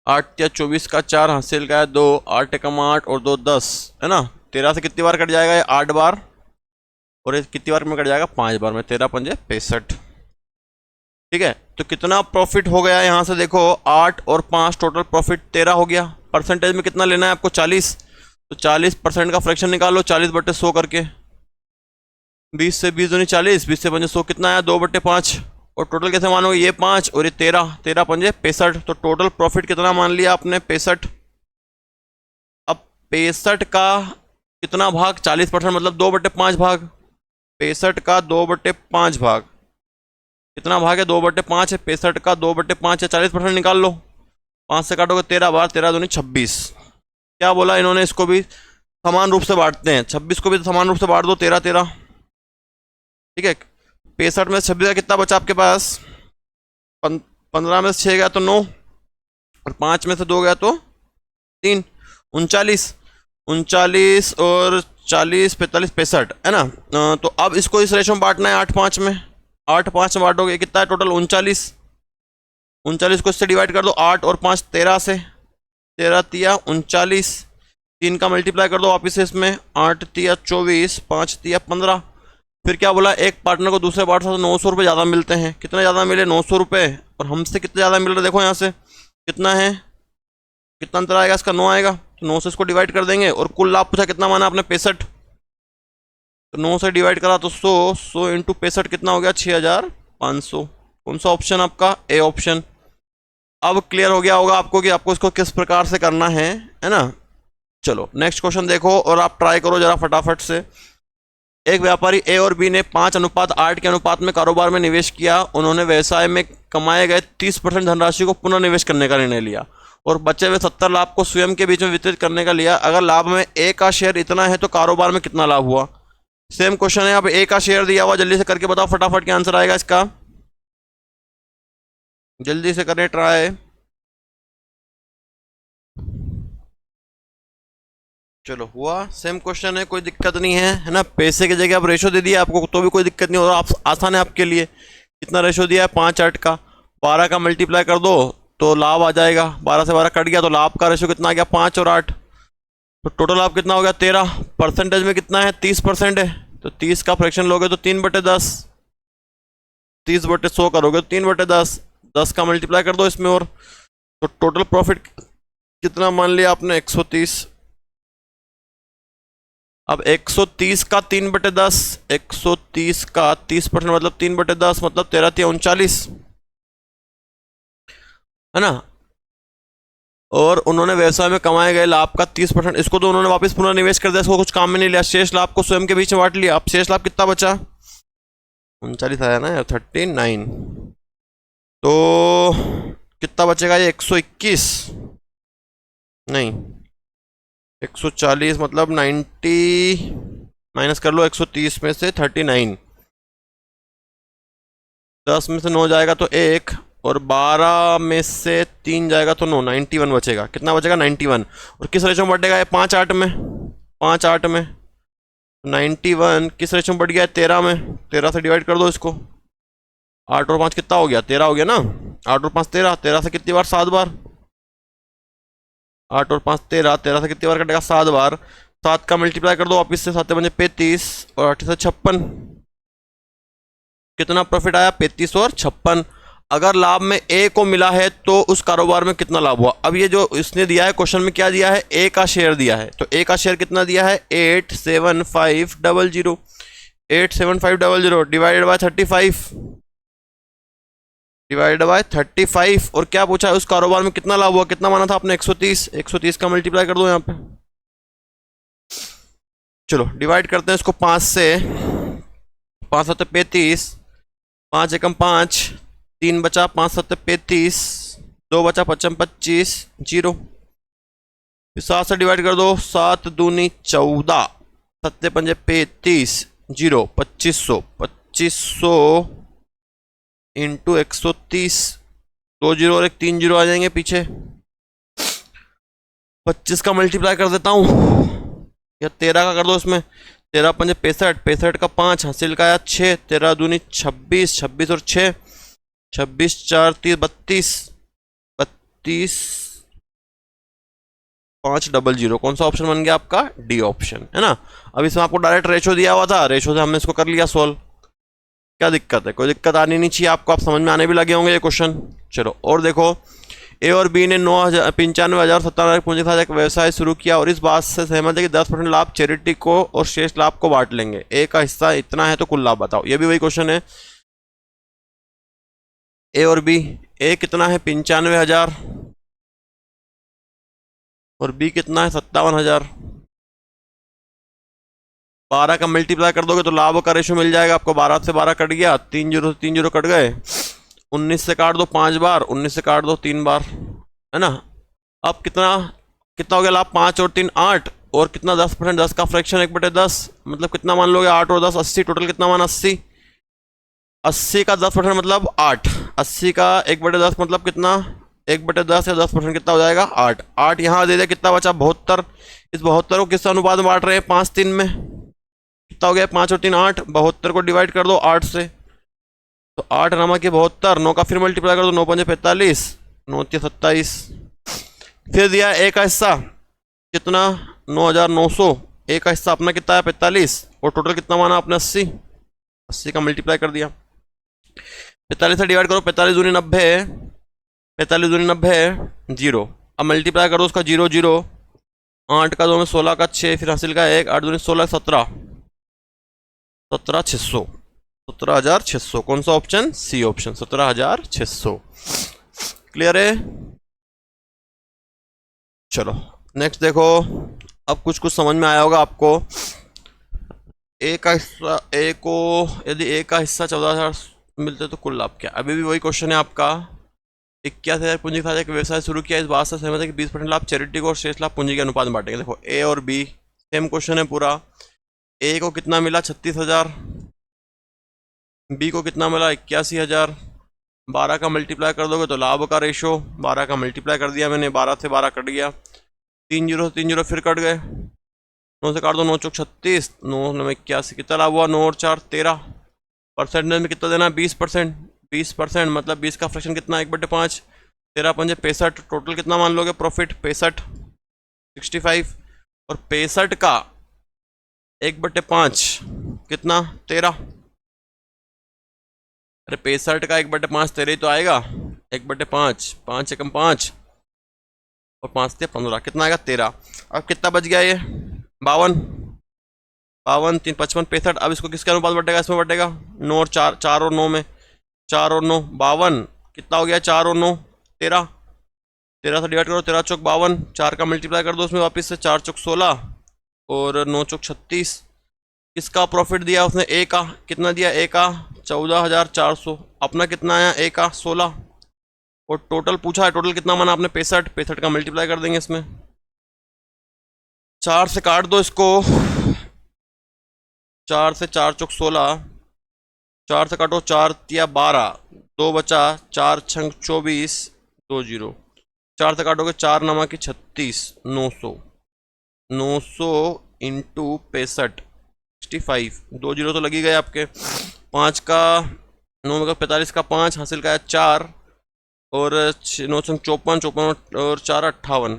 8 या 24 का 4 हासिल का है 2, 8 एकम 8 और 2 10 है ना। 13 से कितनी बार कट जाएगा ये? 8 बार। और ये कितनी बार में कट जाएगा? 5 बार में। 13 पंजे 65। ठीक है, तो कितना प्रॉफिट हो गया यहाँ से देखो, 8 और 5 टोटल प्रॉफिट 13 हो गया। परसेंटेज में कितना लेना है आपको? 40। तो 40% का फ्रैक्शन निकालो, 40/100 करके। 20 से 20 दूनी 40, 20 से पंजे 100 कितना आया? 2/5। और टोटल कैसे मानोगे? ये 5 और ये 13, 13 पंजे 65। तो टोटल प्रॉफिट कितना मान लिया आपने? 65। अब 65 का कितना भाग? 40% मतलब 2/5 भाग। 65 का 2/5 भाग कितना भाग है? 2/5 है। 65 का 2/5 है, 40% निकाल लो। 5 से काटोगे 13 बार, 13 दूनी 26। क्या बोला इन्होंने? इसको भी समान रूप से बांटते हैं, 26 को भी समान रूप से बांट दो, 13 13। ठीक है, 65 में 26 का कितना बचा आपके पास? 15 में से 6 गया तो 9, और 5 में से 2 गया तो 3, 39। 39 और 40, 45, 65 है ना। तो अब इसको इस रेशो में बांटना है 8-5 में। 8-5 में बांटोगे कितना है टोटल? 39। 39 को इससे डिवाइड कर दो, 8 और 5 13 से, 13 तिया 39। 3 का मल्टीप्लाई कर दो वापिस से इसमें, 8 तिया 24, 5 तिया 15। फिर क्या बोला? एक पार्टनर को दूसरे पार्टनर से 900 रुपये ज़्यादा मिलते हैं। कितने ज़्यादा मिले? 900 रुपये। और हमसे कितने ज़्यादा मिल रहे? देखो यहाँ से कितना है, कितना अंतर आएगा इसका? 9 आएगा। तो 9 से इसको डिवाइड कर देंगे। और कुल लाभ पूछा कितना माना आपने? 65। तो 9 से डिवाइड करा तो 100 इंटू 65 कितना हो गया? 6500। कौन सा ऑप्शन आपका? A option. अब क्लियर हो गया होगा आपको कि आपको इसको किस प्रकार से करना है ना। चलो नेक्स्ट क्वेश्चन देखो और आप ट्राई करो जरा फटाफट से। एक व्यापारी ए और बी ने 5:8 के अनुपात में कारोबार में निवेश किया। उन्होंने व्यवसाय में कमाए गए 30% धनराशि को पुनः निवेश करने का निर्णय लिया और बचे हुए 70 लाभ को स्वयं के बीच में वितरित करने का लिया। अगर लाभ में ए का शेयर इतना है तो कारोबार में कितना लाभ हुआ? सेम क्वेश्चन है, अब ए का शेयर दिया हुआ, जल्दी से करके बताओ फटाफट क्या आंसर आएगा इसका। जल्दी से करें ट्राई। चलो हुआ, सेम क्वेश्चन है, कोई दिक्कत नहीं है ना। पैसे की जगह अब रेशो दे दिया आपको तो भी कोई दिक्कत नहीं हो रहा, आप आसान है आपके लिए। कितना रेशो दिया है? 5:8 का। 12 का मल्टीप्लाई कर दो तो लाभ आ जाएगा। 12 से 12 कट गया तो लाभ का रेशो कितना आ गया? 5 और 8। तो टोटल लाभ कितना हो गया? 13। परसेंटेज में कितना है? 30% है। तो 30 का फ्रैक्शन लोगे तो 3/10। 30/100 करोगे तो 3/10। 10 का मल्टीप्लाई कर दो इसमें और। तो टोटल प्रॉफिट कितना मान लिया आपने? 130। अब 130 का 3/10, 130 का 30% मतलब 3/10 मतलब 13 तिया 39 है ना। और उन्होंने व्यवसाय में कमाए गए लाभ का 30%, इसको तो उन्होंने वापस पुनः निवेश कर दिया, इसको कुछ काम में नहीं लिया। शेष लाभ को स्वयं के बीच में बांट लिया। अब शेष लाभ कितना बचा? 39 आया ना यार, 39। तो कितना बचेगा ये? 121 नहीं, 140 मतलब 90 माइनस कर लो 130 में से 39। 10 में से 9 जाएगा तो 1 और 12 में से 3 जाएगा तो 9, 91 बचेगा। कितना बचेगा? 91। और किस रेशो में बढ़ेगा ये? 5:8 में। 5:8 में 91 किस रेशो में बढ़ गया है? 13 में। 13 से डिवाइड कर दो इसको। 8 और 5 कितना हो गया? 13 हो गया ना। 8 और 5 13। 13 से कितनी बार? 7 बार। 8 और 5 13। 13 से कितनी बार कटेगा? 7 बार। 7 का मल्टीप्लाई कर दो वापिस से, 7 बजे 35 और 8 से 56। कितना प्रॉफिट आया? 35 और 56। अगर लाभ में ए को मिला है तो उस कारोबार में कितना लाभ हुआ? अब ये जो इसने दिया है क्वेश्चन में, क्या दिया है? ए का शेयर दिया है। तो ए का शेयर कितना दिया है? 87500। 87500 डिवाइडेड बाय 35, डिवाइड बाय 35। और क्या पूछा है? उस कारोबार में कितना लाभ हुआ? कितना माना था आपने? 130। 130 का मल्टीप्लाई कर दो यहाँ पे। चलो डिवाइड करते हैं इसको 5 से। 5 7 35, 5 एकम 5, 3 बचा, 5 7 35, 2 बचा, 55 25 0। 7 से डिवाइड कर दो, 7 दूनी 14, 7 पंजे 35 0, 2500। 2500 इंटू 130, 2 जीरो और 1 3 जीरो आ जाएंगे पीछे। 25 का मल्टीप्लाई कर देता हूँ, या 13 का कर दो इसमें। 13 पंजे 65, 65 का 5, हासिल का आया 6, 13 दूनी 26, 26 और 6, 26 4 30 32, 32 500। कौन सा ऑप्शन बन गया आपका? डी ऑप्शन, है ना। अब इसमें आपको डायरेक्ट रेशो दिया हुआ था, रेशो से हमने इसको कर लिया सोल्व। क्या दिक्कत है? कोई दिक्कत आनी नहीं चाहिए आपको, आप समझ में आने भी लगे होंगे ये क्वेश्चन। चलो और देखो, ए और बी ने 95,097 पूंजी के साथ एक व्यवसाय शुरू किया और इस बात से सहमत है कि 10% लाभ चैरिटी को और शेष लाभ को बांट लेंगे। ए का हिस्सा इतना है तो कुल लाभ बताओ। ये भी वही क्वेश्चन है, ए और बी। ए कितना है? 95,000 और बी कितना है? 57,000। 12 का मल्टीप्लाई कर दोगे तो लाभ का रेशो मिल जाएगा आपको। 12 से 12 कट गया, 3 जीरो से 3 जीरो कट गए, 19 से काट दो 5 बार, 19 से काट दो 3 बार, है ना। अब कितना कितना हो गया लाभ? 5 और 3 8, और कितना 10%, 10 का फ्रैक्शन 1/10, मतलब कितना मान लोगे? 8 और 10 80, टोटल कितना मान? 80। 80 का 10% मतलब 8, 80 का 1/10 मतलब कितना? 1/10 या 10% कितना हो जाएगा? 8। 8 यहाँ दे दिया, कितना बचा? 72। इस 72 को किस अनुपात में बांट रहे हैं? 5-3 में। कितना हो गया? 5 और 3 8, 72 को डिवाइड कर दो 8 से, तो 8 नामा के 72, 9 का फिर मल्टीप्लाई कर दो, 9 पंजे 45, 9 तिया 27। फिर दिया ए का हिस्सा कितना? 9,900। ए का हिस्सा अपना कितना है? 45, और टोटल कितना माना आपने? 80। 80 का मल्टीप्लाई कर दिया, 45 से डिवाइड करो, 45 दूनी 90, 45 दूनी 90 जीरो। अब मल्टीप्लाई करो उसका 0 0, 8 का 2 में 16 का 6, फिर हासिल का 1, 8 दूनी 16 17, 17,600, 17,600। कौन सा ऑप्शन? C option, 17,600। क्लियर है? चलो नेक्स्ट देखो, अब कुछ कुछ समझ में आया होगा आपको। ए का हिस्सा, ए को यदि ए का हिस्सा 14,000 मिलते तो कुल लाभ क्या? अभी भी वही क्वेश्चन है आपका। 81,000 पूंजी के साथ एक व्यवसाय शुरू किया, इस बात से सहमत है कि 20% लाभ चैरिटी को और शेष लाभ पूंजी के अनुपात में बांटेंगे। देखो ए और बी सेम क्वेश्चन है पूरा। ए को कितना मिला? 36,000। बी को कितना मिला? 81,000। 12 का मल्टीप्लाई कर दोगे तो लाभ का रेशो, 12 का मल्टीप्लाई कर दिया मैंने, 12 से 12 कट गया, 3 जीरो से 3 जीरो फिर कट गए, 9 से काट दो, 9 चौक 36, 9 में 81, कितना लाभ हुआ? 9 और 4 13। परसेंटेज में कितना देना? 20%। 20% मतलब 20 का फ्रैक्शन कितना? 1/5, 13 पंजे 65, टोटल कितना मान लोगे प्रॉफिट? 65 65, और 65 का 1/5 कितना? 13। अरे 65 का 1/5 13 ही तो आएगा। 1/5, 5 एकम 5 और 5 से 15, कितना आएगा? 13। अब कितना बच गया? ये 52, 52 3 55 65। अब इसको किसके अनुपात बटेगा? इसमें बटेगा 9 और 4, 4 और 9 में, 4 और 9 52, कितना हो गया? 4 और 9 13, 13 से डिवाइड करो, 13 चौक 52, 4 का मल्टीप्लाई कर दो उसमें वापस से, 4 चौक 16 और 9 चौक 36। किसका प्रॉफिट दिया उसने? ए का। कितना दिया? ए का 14,400। अपना कितना आया? ए का 16, और टोटल पूछा है, टोटल कितना माना आपने? 65। 65 का मल्टीप्लाई कर देंगे इसमें, 4 से काट दो इसको, 4 से 4 चौक 16, 4 से काटो, 4 तिया 12, 2 बचा, 4 छंग 24, 2 जीरो, 4 से काटोगे 4 नमा की 36, 900, 900 इंटू 65, 65, 2 जीरो तो लगी गए आपके। 5 का 9 में 45 का 5, हासिल का है 4, और 9 छंग 54, 54 और 4 58,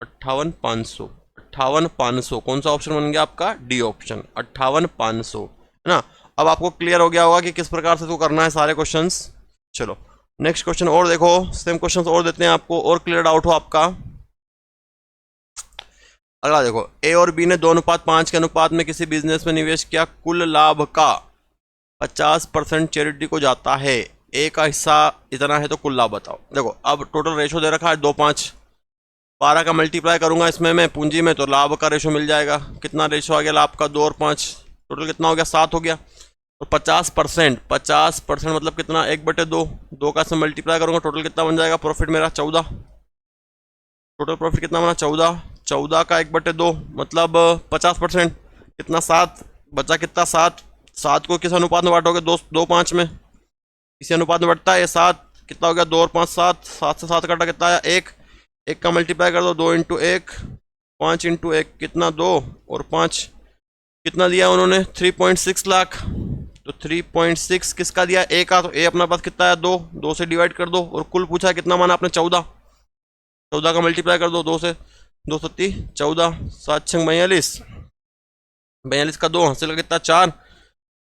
58,500, 58,500। कौन सा ऑप्शन बन गया आपका? डी ऑप्शन, 58,500, है ना। अब आपको क्लियर हो गया होगा कि किस प्रकार से तो करना है सारे क्वेश्चंस। चलो नेक्स्ट क्वेश्चन और देखो, सेम क्वेश्चंस और देते हैं आपको, और क्लियर डाउट हो आपका। अगला देखो, ए और बी ने 2:5 के अनुपात में किसी बिजनेस में निवेश किया, कुल लाभ का 50% चैरिटी को जाता है, ए का हिस्सा इतना है तो कुल लाभ बताओ। देखो अब टोटल रेशो दे रखा है 2:5, 12 का मल्टीप्लाई करूंगा इसमें मैं पूंजी में तो लाभ का रेशो मिल जाएगा। कितना रेशो आ गया लाभ का? 2 और 5, टोटल कितना हो गया? 7 हो गया। और 50%, 50% मतलब कितना? 1/2, 2 का से मल्टीप्लाई करूंगा, टोटल कितना बन जाएगा प्रॉफिट मेरा? 14। टोटल प्रॉफिट कितना बना? 14। 14 का 1/2 मतलब 50%, कितना? 7 बचा, कितना? 7। 7 को किस अनुपात में बांटोगे? 2:5 में, इसी अनुपात में बढ़ता है ये 7। कितना हो गया? 2 और 5 7, 7 से 7 काटा, कितना आया? 1। 1 का मल्टीप्लाई कर दो, 2 इंटू 1, 5 इंटू 1 कितना? 2 और 5, कितना दिया उन्होंने 3.6 लाख। तो 3.6 किसका दिया, ए का। तो ए अपना पास कितना है 2, 2 से डिवाइड कर दो। और कुल पूछा है कितना माना आपने 14, 14 का मल्टीप्लाई कर दो 2 से, 2 सत्ती 14, 7 छंग 42, 42 का 2 हासिल का कितना 4,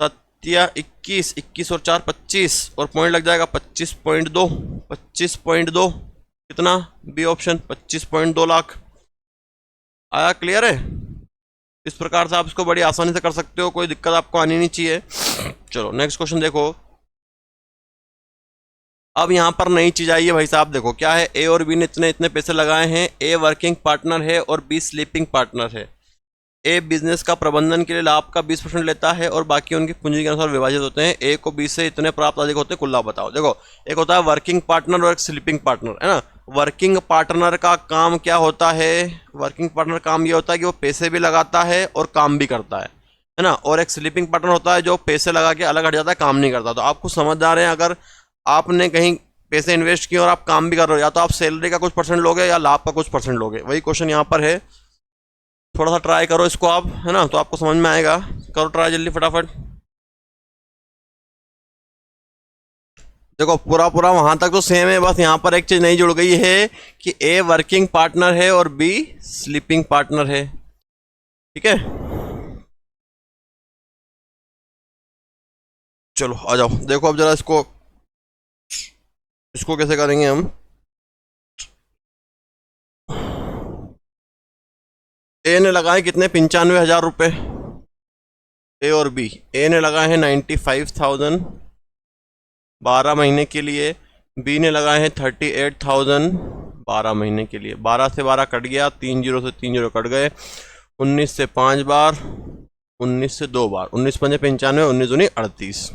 सत्या 21, 21 और 4 25, और पॉइंट लग जाएगा 25.2, 25.2 कितना, बी ऑप्शन 25.2 लाख। आया, क्लियर है। इस प्रकार से आप इसको बड़ी आसानी से कर सकते हो, कोई दिक्कत आपको आनी नहीं चाहिए। चलो नेक्स्ट क्वेश्चन देखो। अब यहां पर नई चीज आई है भाई साहब, देखो क्या है, ए और बी ने इतने इतने पैसे लगाए हैं। ए वर्किंग पार्टनर है और बी स्लीपिंग पार्टनर है। ए बिजनेस का प्रबंधन के लिए लाभ का 20% लेता है और बाकी उनकी पूंजी के अनुसार विभाजित होते हैं। ए को बी से इतने प्राप्त अधिक होते हैं, कुल लाभ बताओ। देखो एक होता है वर्किंग पार्टनर और एक स्लीपिंग पार्टनर, है ना। वर्किंग पार्टनर का काम क्या होता है, वर्किंग पार्टनर काम ये होता है कि वो पैसे भी लगाता है और काम भी करता है ना। और एक स्लीपिंग पार्टनर होता है जो पैसे लगा के अलग हट जाता है, काम नहीं करता। तो आपको समझदार है, अगर आपने कहीं पैसे इन्वेस्ट किए और आप काम भी कर रहे हो, या तो आप सैलरी का कुछ परसेंट लोगे या लाभ का कुछ परसेंट लोगे। वही क्वेश्चन यहाँ पर है, थोड़ा सा ट्राई करो इसको आप, है ना, तो आपको समझ में आएगा। करो ट्राई जल्दी फटाफट। देखो पूरा पूरा वहां तक तो सेम है, बस यहाँ पर एक चीज नई जुड़ गई है कि ए वर्किंग पार्टनर है और बी स्लीपिंग पार्टनर है। ठीक है, चलो आ जाओ। देखो अब जरा इसको इसको कैसे करेंगे हम। ए ने लगाए कितने 95,000 रुपए, ए और बी। ए ने लगाए हैं 95,000 12 महीने के लिए, बी ने लगाए हैं 38,000 12 महीने के लिए। 12 से 12 कट गया, 3 जीरो से 3 जीरो कट गए, 19 से 5 बार, 19 से 2 बार, 19 पंजे 95, 19 दूनी 38।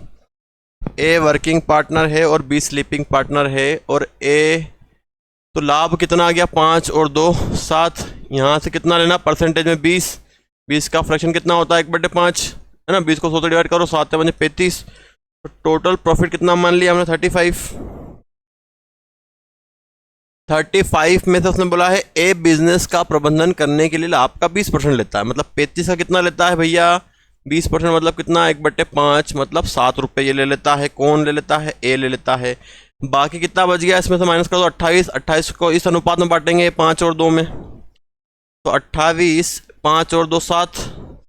ए वर्किंग पार्टनर है और बी स्लीपिंग पार्टनर है। और ए तो लाभ कितना आ गया 5 और 2 7। यहाँ से कितना लेना परसेंटेज में 20, 20 का फ्रैक्शन कितना होता है 1/5, है ना। 20 को 100 से डिवाइड करो, 7 बजे 35। तो टोटल प्रॉफिट कितना मान लिया हमने 35। 35 में से उसने बोला है ए बिजनेस का प्रबंधन करने के लिए लाभ का 20% लेता है, मतलब 35 का कितना लेता है भैया 20%, मतलब कितना 1/5, मतलब 7 रुपये ये ले लेता है। कौन ले लेता है, ए ले लेता है। बाकी कितना बच गया, इसमें से माइनस कर दो 28। 28 को इस अनुपात में बांटेंगे 5 और 2 में, तो 28, 5 और 2 7,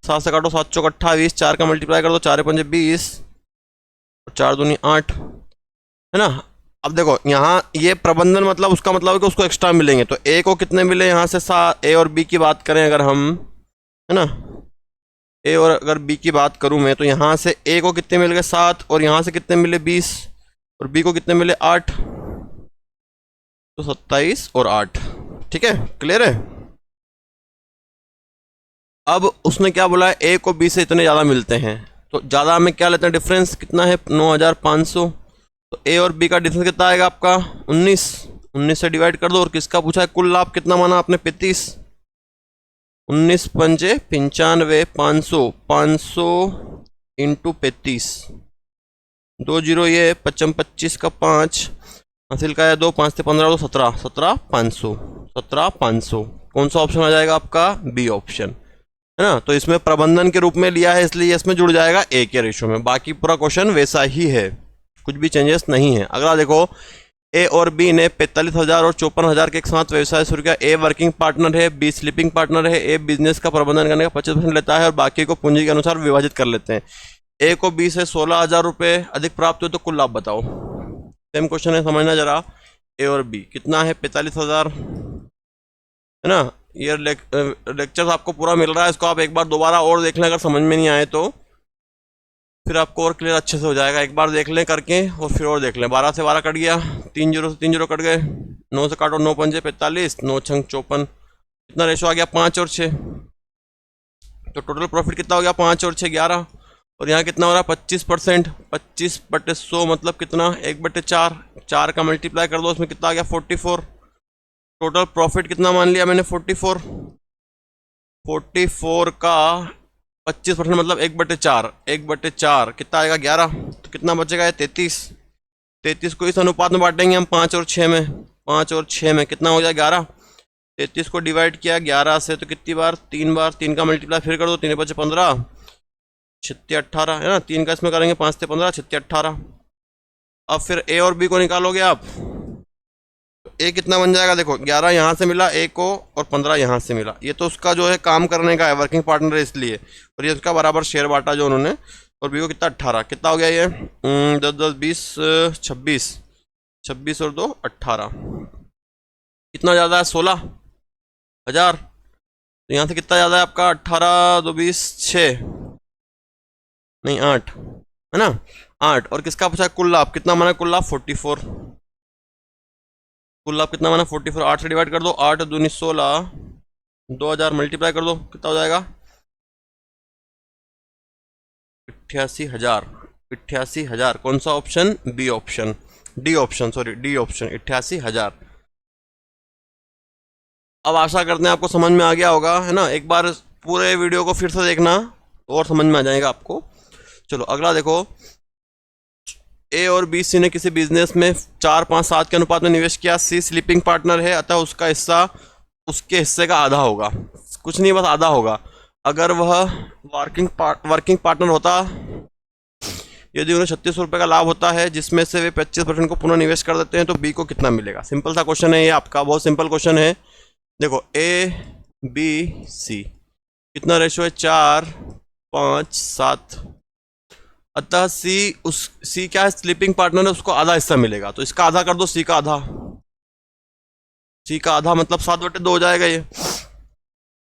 7 से काटो 7 चौक 28, 4 का मल्टीप्लाई कर दो, 4 पंजे 20 और 4 दूनी 8, है ना। अब देखो यहाँ ये प्रबंधन मतलब उसका मतलब है कि उसको एक्स्ट्रा मिलेंगे। तो ए को कितने मिले यहाँ से, ए और बी की बात करें अगर हम, है ना, ए और अगर बी की बात करूं मैं, तो यहाँ से ए को कितने मिल गए 7, और यहाँ से कितने मिले 20, और बी को कितने मिले 8, तो 27 और 8। ठीक है, क्लियर है। अब उसने क्या बोला है, ए को बी से इतने ज़्यादा मिलते हैं, तो ज़्यादा में क्या लेते हैं, डिफरेंस कितना है 9,500। तो ए और बी का डिफरेंस कितना आएगा आपका 19, 19 से डिवाइड कर दो। और किसका पूछा है, कुल लाभ कितना माना आपने 35, 19 पंजे 95, 500, 500 इंटू 35, 2 जीरो ये 25 का 5 हासिल का है 2, 5 से 15 तो 17, 17 500, 17 500। कौन सा ऑप्शन आ जाएगा आपका, बी ऑप्शन, है ना। तो इसमें प्रबंधन के रूप में लिया है इसलिए इसमें जुड़ जाएगा ए के रेशो में। बाकी पूरा क्वेश्चन वैसा ही है, कुछ भी चेंजेस नहीं है। अगला देखो, ए और बी ने 45,000 और 54,000 के एक साथ व्यवसाय शुरू किया। ए वर्किंग पार्टनर है, बी स्लीपिंग पार्टनर है। ए बिजनेस का प्रबंधन करने का 25% लेता है और बाकी को पूंजी के अनुसार विभाजित कर लेते हैं। ए को बी से 16,000 रुपये अधिक प्राप्त हुए, तो कुल लाभ बताओ। सेम क्वेश्चन है, समझना जरा। ए और बी कितना है 45,000, है ना। ये लेक्चर आपको पूरा मिल रहा है, इसको आप एक बार दोबारा और देख लें, अगर समझ में नहीं आए तो फिर आपको और क्लियर अच्छे से हो जाएगा। एक बार देख लें करके और फिर और देख लें। 12 से 12 कट गया, 3 जीरो से 3 जीरो कट गए, 9 से काटो 9 पंजे 45, 9 छंग 54, कितना रेशो आ गया 5 और 6। तो टोटल प्रॉफिट कितना हो गया 5 और 6 11। और यहाँ कितना हो रहा है 25%, 25/100 मतलब कितना 1/4, 4 का मल्टीप्लाई कर दो, उसमें कितना आ गया 44। टोटल प्रॉफिट कितना मान लिया मैंने 44, 44 का 25% मतलब 1/4, 1/4 कितना आएगा 11। तो कितना बचेगा 33, 33 को इस अनुपात में बांटेंगे हम 5 और 6 में, 5 और 6 में कितना हो जाएगा 11। 33 को डिवाइड किया 11 से, तो कितनी बार 3 बार, 3 का मल्टीप्लाई फिर कर दो, 3 बचे 15, छत्ती 18 है ना, 3 का इसमें करेंगे 5 से 15, छत्ती 18। अब फिर ए और बी को निकालोगे आप, ए कितना बन जाएगा, देखो 11 यहाँ से मिला ए को और 15 यहाँ से मिला, ये तो उसका जो है काम करने का है, वर्किंग पार्टनर है इसलिए, और ये उसका बराबर शेयर बांटा जो उन्होंने। और बी को कितना 18, कितना हो गया ये 10 10 20 26, 26 और 2 18, कितना ज़्यादा है 16,000। तो यहाँ से कितना ज़्यादा है आपका 18 2 20 6 नहीं 8 है ना, 8। और किसका पूछा कुल लाभ, कितना माना कुल लाभ 44, कुल लाभ कितना माना 44, 8 से डिवाइड कर दो, 8 दूनी 16, 2000 मल्टीप्लाई कर दो, कितना हो जाएगा 88,000, 88,000। कौन सा option, B option, D option, sorry D option 88,000। अब आशा करते हैं आपको समझ में आ गया होगा, है ना। एक बार पूरे वीडियो को फिर से देखना तो और समझ में आ जाएगा आपको। चलो अगला देखो, ए और बी, सी ने किसी बिजनेस में 4 5 7 के अनुपात में निवेश किया। सी स्लीपिंग पार्टनर है, अतः उसका हिस्सा उसके हिस्से का आधा होगा, कुछ नहीं बस आधा होगा। अगर वह वर्किंग पार्टनर होता, यदि उन्हें 36 रुपये का लाभ होता है जिसमें से वे 25% को पुनः निवेश कर देते हैं, तो बी को कितना मिलेगा। सिंपल सा क्वेश्चन है ये आपका, बहुत सिंपल क्वेश्चन है। देखो ए बी सी कितना रेशो है 4 5 7, अतः सी क्या है स्लीपिंग पार्टनर है, उसको आधा हिस्सा मिलेगा, तो इसका आधा कर दो, सी का आधा, सी का आधा मतलब 7/2 हो जाएगा ये,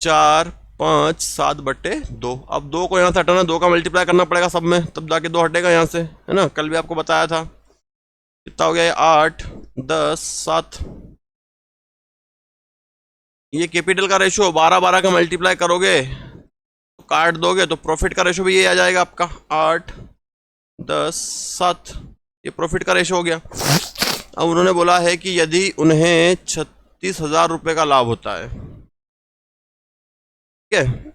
4 5 7/2। अब 2 को यहाँ से हटाना, 2 का मल्टीप्लाई करना पड़ेगा सब में, तब जाके 2 हटेगा यहाँ से, है ना, कल भी आपको बताया था। कितना हो गया ये 8 10 7, ये कैपिटल का रेशो 12 12 का मल्टीप्लाई करोगे तो काट दोगे तो प्रॉफिट का रेशो भी ये आ जाएगा आपका 8 10 7, ये प्रॉफिट का रेशो हो गया। अब उन्होंने बोला है कि यदि उन्हें 36,000 रुपये का लाभ होता है, ठीक है,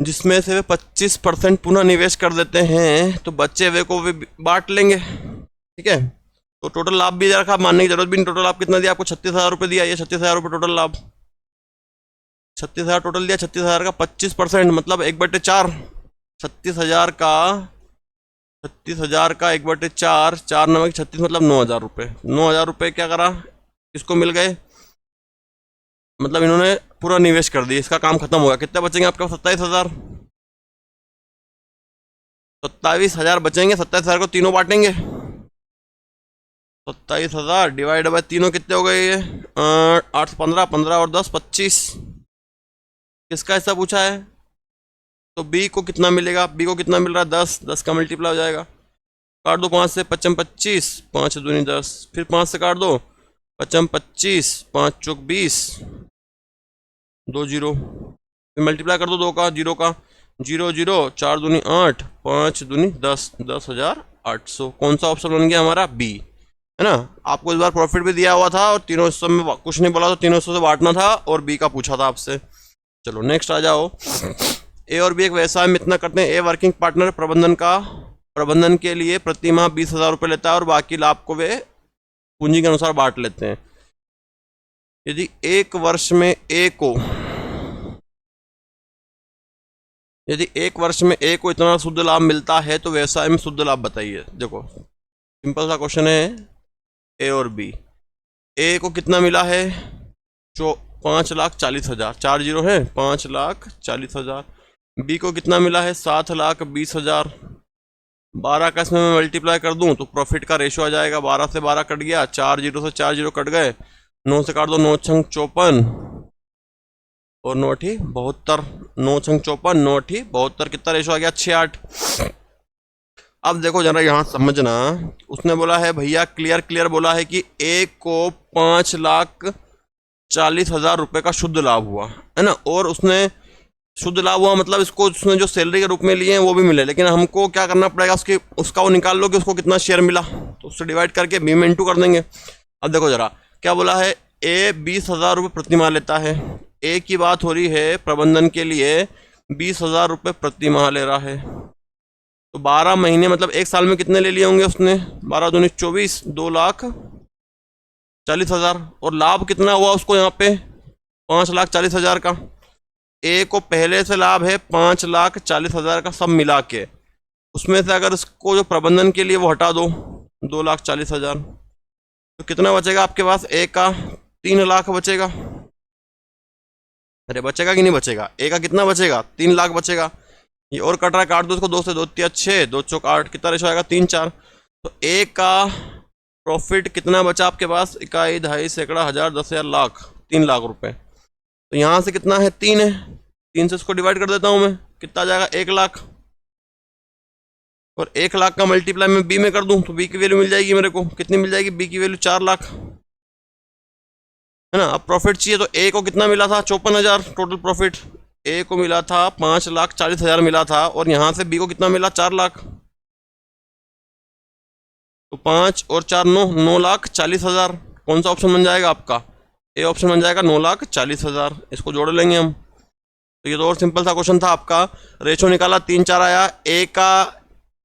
जिसमें से वे 25% पुनः निवेश कर देते हैं, तो बच्चे वे को वे बांट लेंगे, ठीक है। तो टोटल लाभ भी रखा, मानने की जरूरत भी नहीं। टोटल लाभ कितना दिया आपको 36,000 रुपये दिया, ये 36,000 रुपये टोटल लाभ, 36,000 टोटल दिया, 36,000 का 25% मतलब 1/4, 36,000 का 1/4, 4 9 36 मतलब 9,000 रुपये। 9,000 रुपये क्या करा, किसको मिल गए, मतलब इन्होंने पूरा निवेश कर दिया, इसका काम खत्म हो गया। कितने बचेंगे आपके पास 27,000, 27,000 बचेंगे। 27,000 को तीनों बांटेंगे, 27,000 डिवाइड बाय तीनों कितने हो गए, 8 15, 15 और 10 25। किसका हिस्सा पूछा है, तो बी को कितना मिलेगा, बी को कितना मिल रहा है 10, 10 का मल्टीप्लाई हो जाएगा, काट दो 5 से, 5 25, 5 दूनी 10, फिर 5 से काट दो, 5 25, 5 चौक 20, 2 0, फिर मल्टीप्लाई कर दो 2 का 0 का, 0 0, 4 दूनी 8, 5 दूनी 10, 10,800। कौन सा ऑप्शन बन गया हमारा, बी, है ना। आपको इस बार प्रॉफिट भी दिया हुआ था और तीनों हिस्सों में कुछ नहीं बोला, तो तीनों हिस्सों से बांटना था, और बी का पूछा था आपसे। चलो नेक्स्ट आ जाओ, ए और बी एक व्यवसाय में इतना करते हैं। ए वर्किंग पार्टनर प्रबंधन के लिए प्रति माह 20,000 रुपये लेता है और बाकी लाभ को वे पूंजी के अनुसार बांट लेते हैं। यदि एक वर्ष में ए को इतना शुद्ध लाभ मिलता है, तो व्यवसाय में शुद्ध लाभ बताइए। देखो सिंपल सा क्वेश्चन है, ए और बी। ए को कितना मिला है, 5,40,000, 4 0 है, 5,40,000। बी को कितना मिला है 7,20,000। 12 का इसमें मैं मल्टीप्लाई कर दूं तो प्रॉफिट का रेशो आ जाएगा, 12 से 12 कट गया, 4 0 से 4 0 कट गए, 9 से काट दो, 9 छंग 54 और 9 8 72, 9 छंग 54, 9 8 72, कितना रेशो आ गया 6-8। अब देखो जरा यहाँ समझना, उसने बोला है भैया क्लियर बोला है कि ए को 5,40,000 रुपये का शुद्ध लाभ हुआ, है ना, और उसने शुद्ध लाभ हुआ मतलब इसको उसने जो सैलरी के रूप में लिए हैं वो भी मिले, लेकिन हमको क्या करना पड़ेगा, उसका वो निकाल लो कि उसको कितना शेयर मिला, तो उससे डिवाइड करके बी में इंटू कर देंगे। अब देखो जरा क्या बोला है, ए 20,000 रुपये प्रति माह लेता है। ए की बात हो रही है, प्रबंधन के लिए 20,000 रुपये प्रति माह ले रहा है, तो 12 महीने मतलब एक साल में कितने ले लिए होंगे उसने, 12 दूनी 24, 2,40,000। और लाभ कितना हुआ उसको यहाँ पे 5,40,000 का, ए को पहले से लाभ है 5,40,000 का सब मिला के, उसमें से अगर इसको जो प्रबंधन के लिए वो हटा दो 2,40,000, तो कितना बचेगा आपके पास? ए का 3 लाख बचेगा। अरे बचेगा कि नहीं बचेगा? ए का कितना बचेगा? 3 लाख बचेगा। ये और कट रहा है, काट दो इसको, 2 से 2 तिया 6, 2 चौक 8, कितना रेशो आएगा? 3 4। तो ए का प्रॉफिट कितना बचा आपके पास? इकाई, दहाई, सैकड़ा, हजार, 10,000, लाख, 3 लाख रुपए। तो यहाँ से कितना है? 3 है, 3 से इसको डिवाइड कर देता हूँ मैं, कितना आ जाएगा? 1 लाख। और 1 लाख का मल्टीप्लाई मैं बी में कर दूं तो बी की वैल्यू मिल जाएगी मेरे को, कितनी मिल जाएगी? बी की वैल्यू 4 लाख, है ना। अब प्रॉफिट चाहिए तो ए को कितना मिला था? 54,000 टोटल प्रॉफिट। ए को मिला था 5,40,000 मिला था, और यहां से बी को कितना मिला? 4 लाख। तो 5 और 4 9,40,000। कौन सा ऑप्शन बन जाएगा आपका? ए ऑप्शन बन जाएगा, 9,40,000। इसको जोड़ लेंगे हम। तो ये तो और सिंपल सा क्वेश्चन था आपका। रेशो निकाला, 3 4 आया।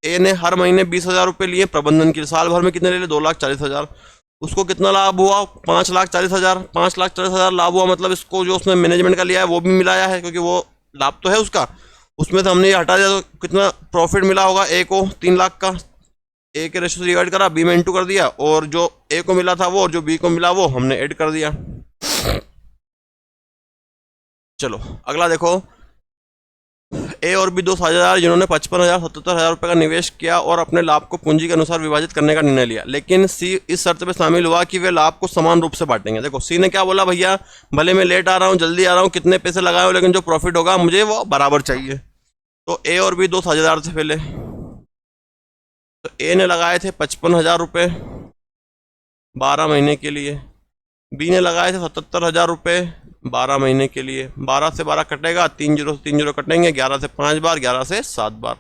ए ने हर महीने 20,000 रुपये लिए प्रबंधन के लिए, साल भर में कितने ले लिए? 2,40,000। उसको कितना लाभ हुआ? 5,40,000। 5,40,000 लाभ हुआ, मतलब इसको जो उसने मैनेजमेंट का लिया है वो भी मिलाया है, क्योंकि वो लाभ तो है उसका। उसमें से हमने ये हटा दिया, तो कितना प्रॉफिट मिला होगा ए को? 3 लाख का। ए के रेशो से डिवाइड करा, बी में इंटू कर दिया, और जो ए को मिला था वो और जो बी को मिला वो हमने ऐड कर दिया। चलो अगला देखो। ए और बी 2 साझेदार जिन्होंने 55,000 77,000 रुपये का निवेश किया और अपने लाभ को पूंजी के अनुसार विभाजित करने का निर्णय लिया, लेकिन सी इस शर्त पे शामिल हुआ कि वे लाभ को समान रूप से बांटेंगे। देखो सी ने क्या बोला? भैया भले मैं लेट आ रहा हूँ, जल्दी आ रहा हूँ, कितने पैसे लगाए हो, लेकिन जो प्रॉफिट होगा मुझे वो बराबर चाहिए। तो ए और बी 2 साझेदार थे पहले। तो ए ने लगाए थे 55,000 रुपये 12 महीने के लिए, बी ने लगाए थे 77,000 रुपये 12 महीने के लिए। 12 से 12 कटेगा, 3 जीरो से 3 जीरो कटेंगे, 11 से 5 बार, 11 से 7 बार।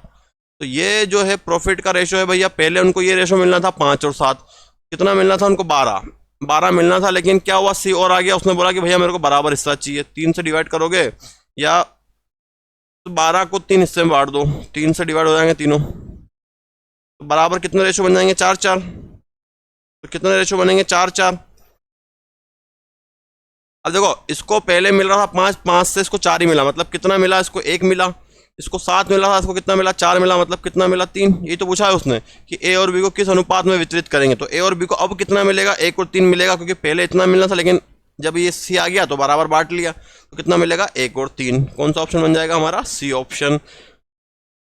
तो ये जो है प्रॉफिट का रेशो है भैया। पहले उनको ये रेशो मिलना था 5 और 7, कितना मिलना था उनको? 12 मिलना था। लेकिन क्या हुआ? सी और आ गया, उसने बोला कि भैया मेरे को बराबर हिस्सा चाहिए। 3 से डिवाइड करोगे या 12 को 3 हिस्से में बांट दो, 3 से डिवाइड हो जाएंगे तीनों, तो बराबर कितने रेशो बन जाएंगे? 4 4। तो कितने रेशो बनेंगे? 4 4। अब देखो इसको पहले मिल रहा था 5, 5 से इसको 4 ही मिला, मतलब कितना मिला? इसको 1 मिला। इसको 7 मिला था, इसको कितना मिला? 4 मिला, मतलब कितना मिला? 3। यही तो पूछा है उसने कि ए और बी को किस अनुपात में वितरित करेंगे। तो ए और बी को अब कितना मिलेगा? 1 और 3 मिलेगा, क्योंकि पहले इतना मिलना था, लेकिन जब ये सी आ गया तो बराबर बांट लिया। तो कितना मिलेगा? 1 और 3। कौन सा ऑप्शन बन जाएगा हमारा? C option.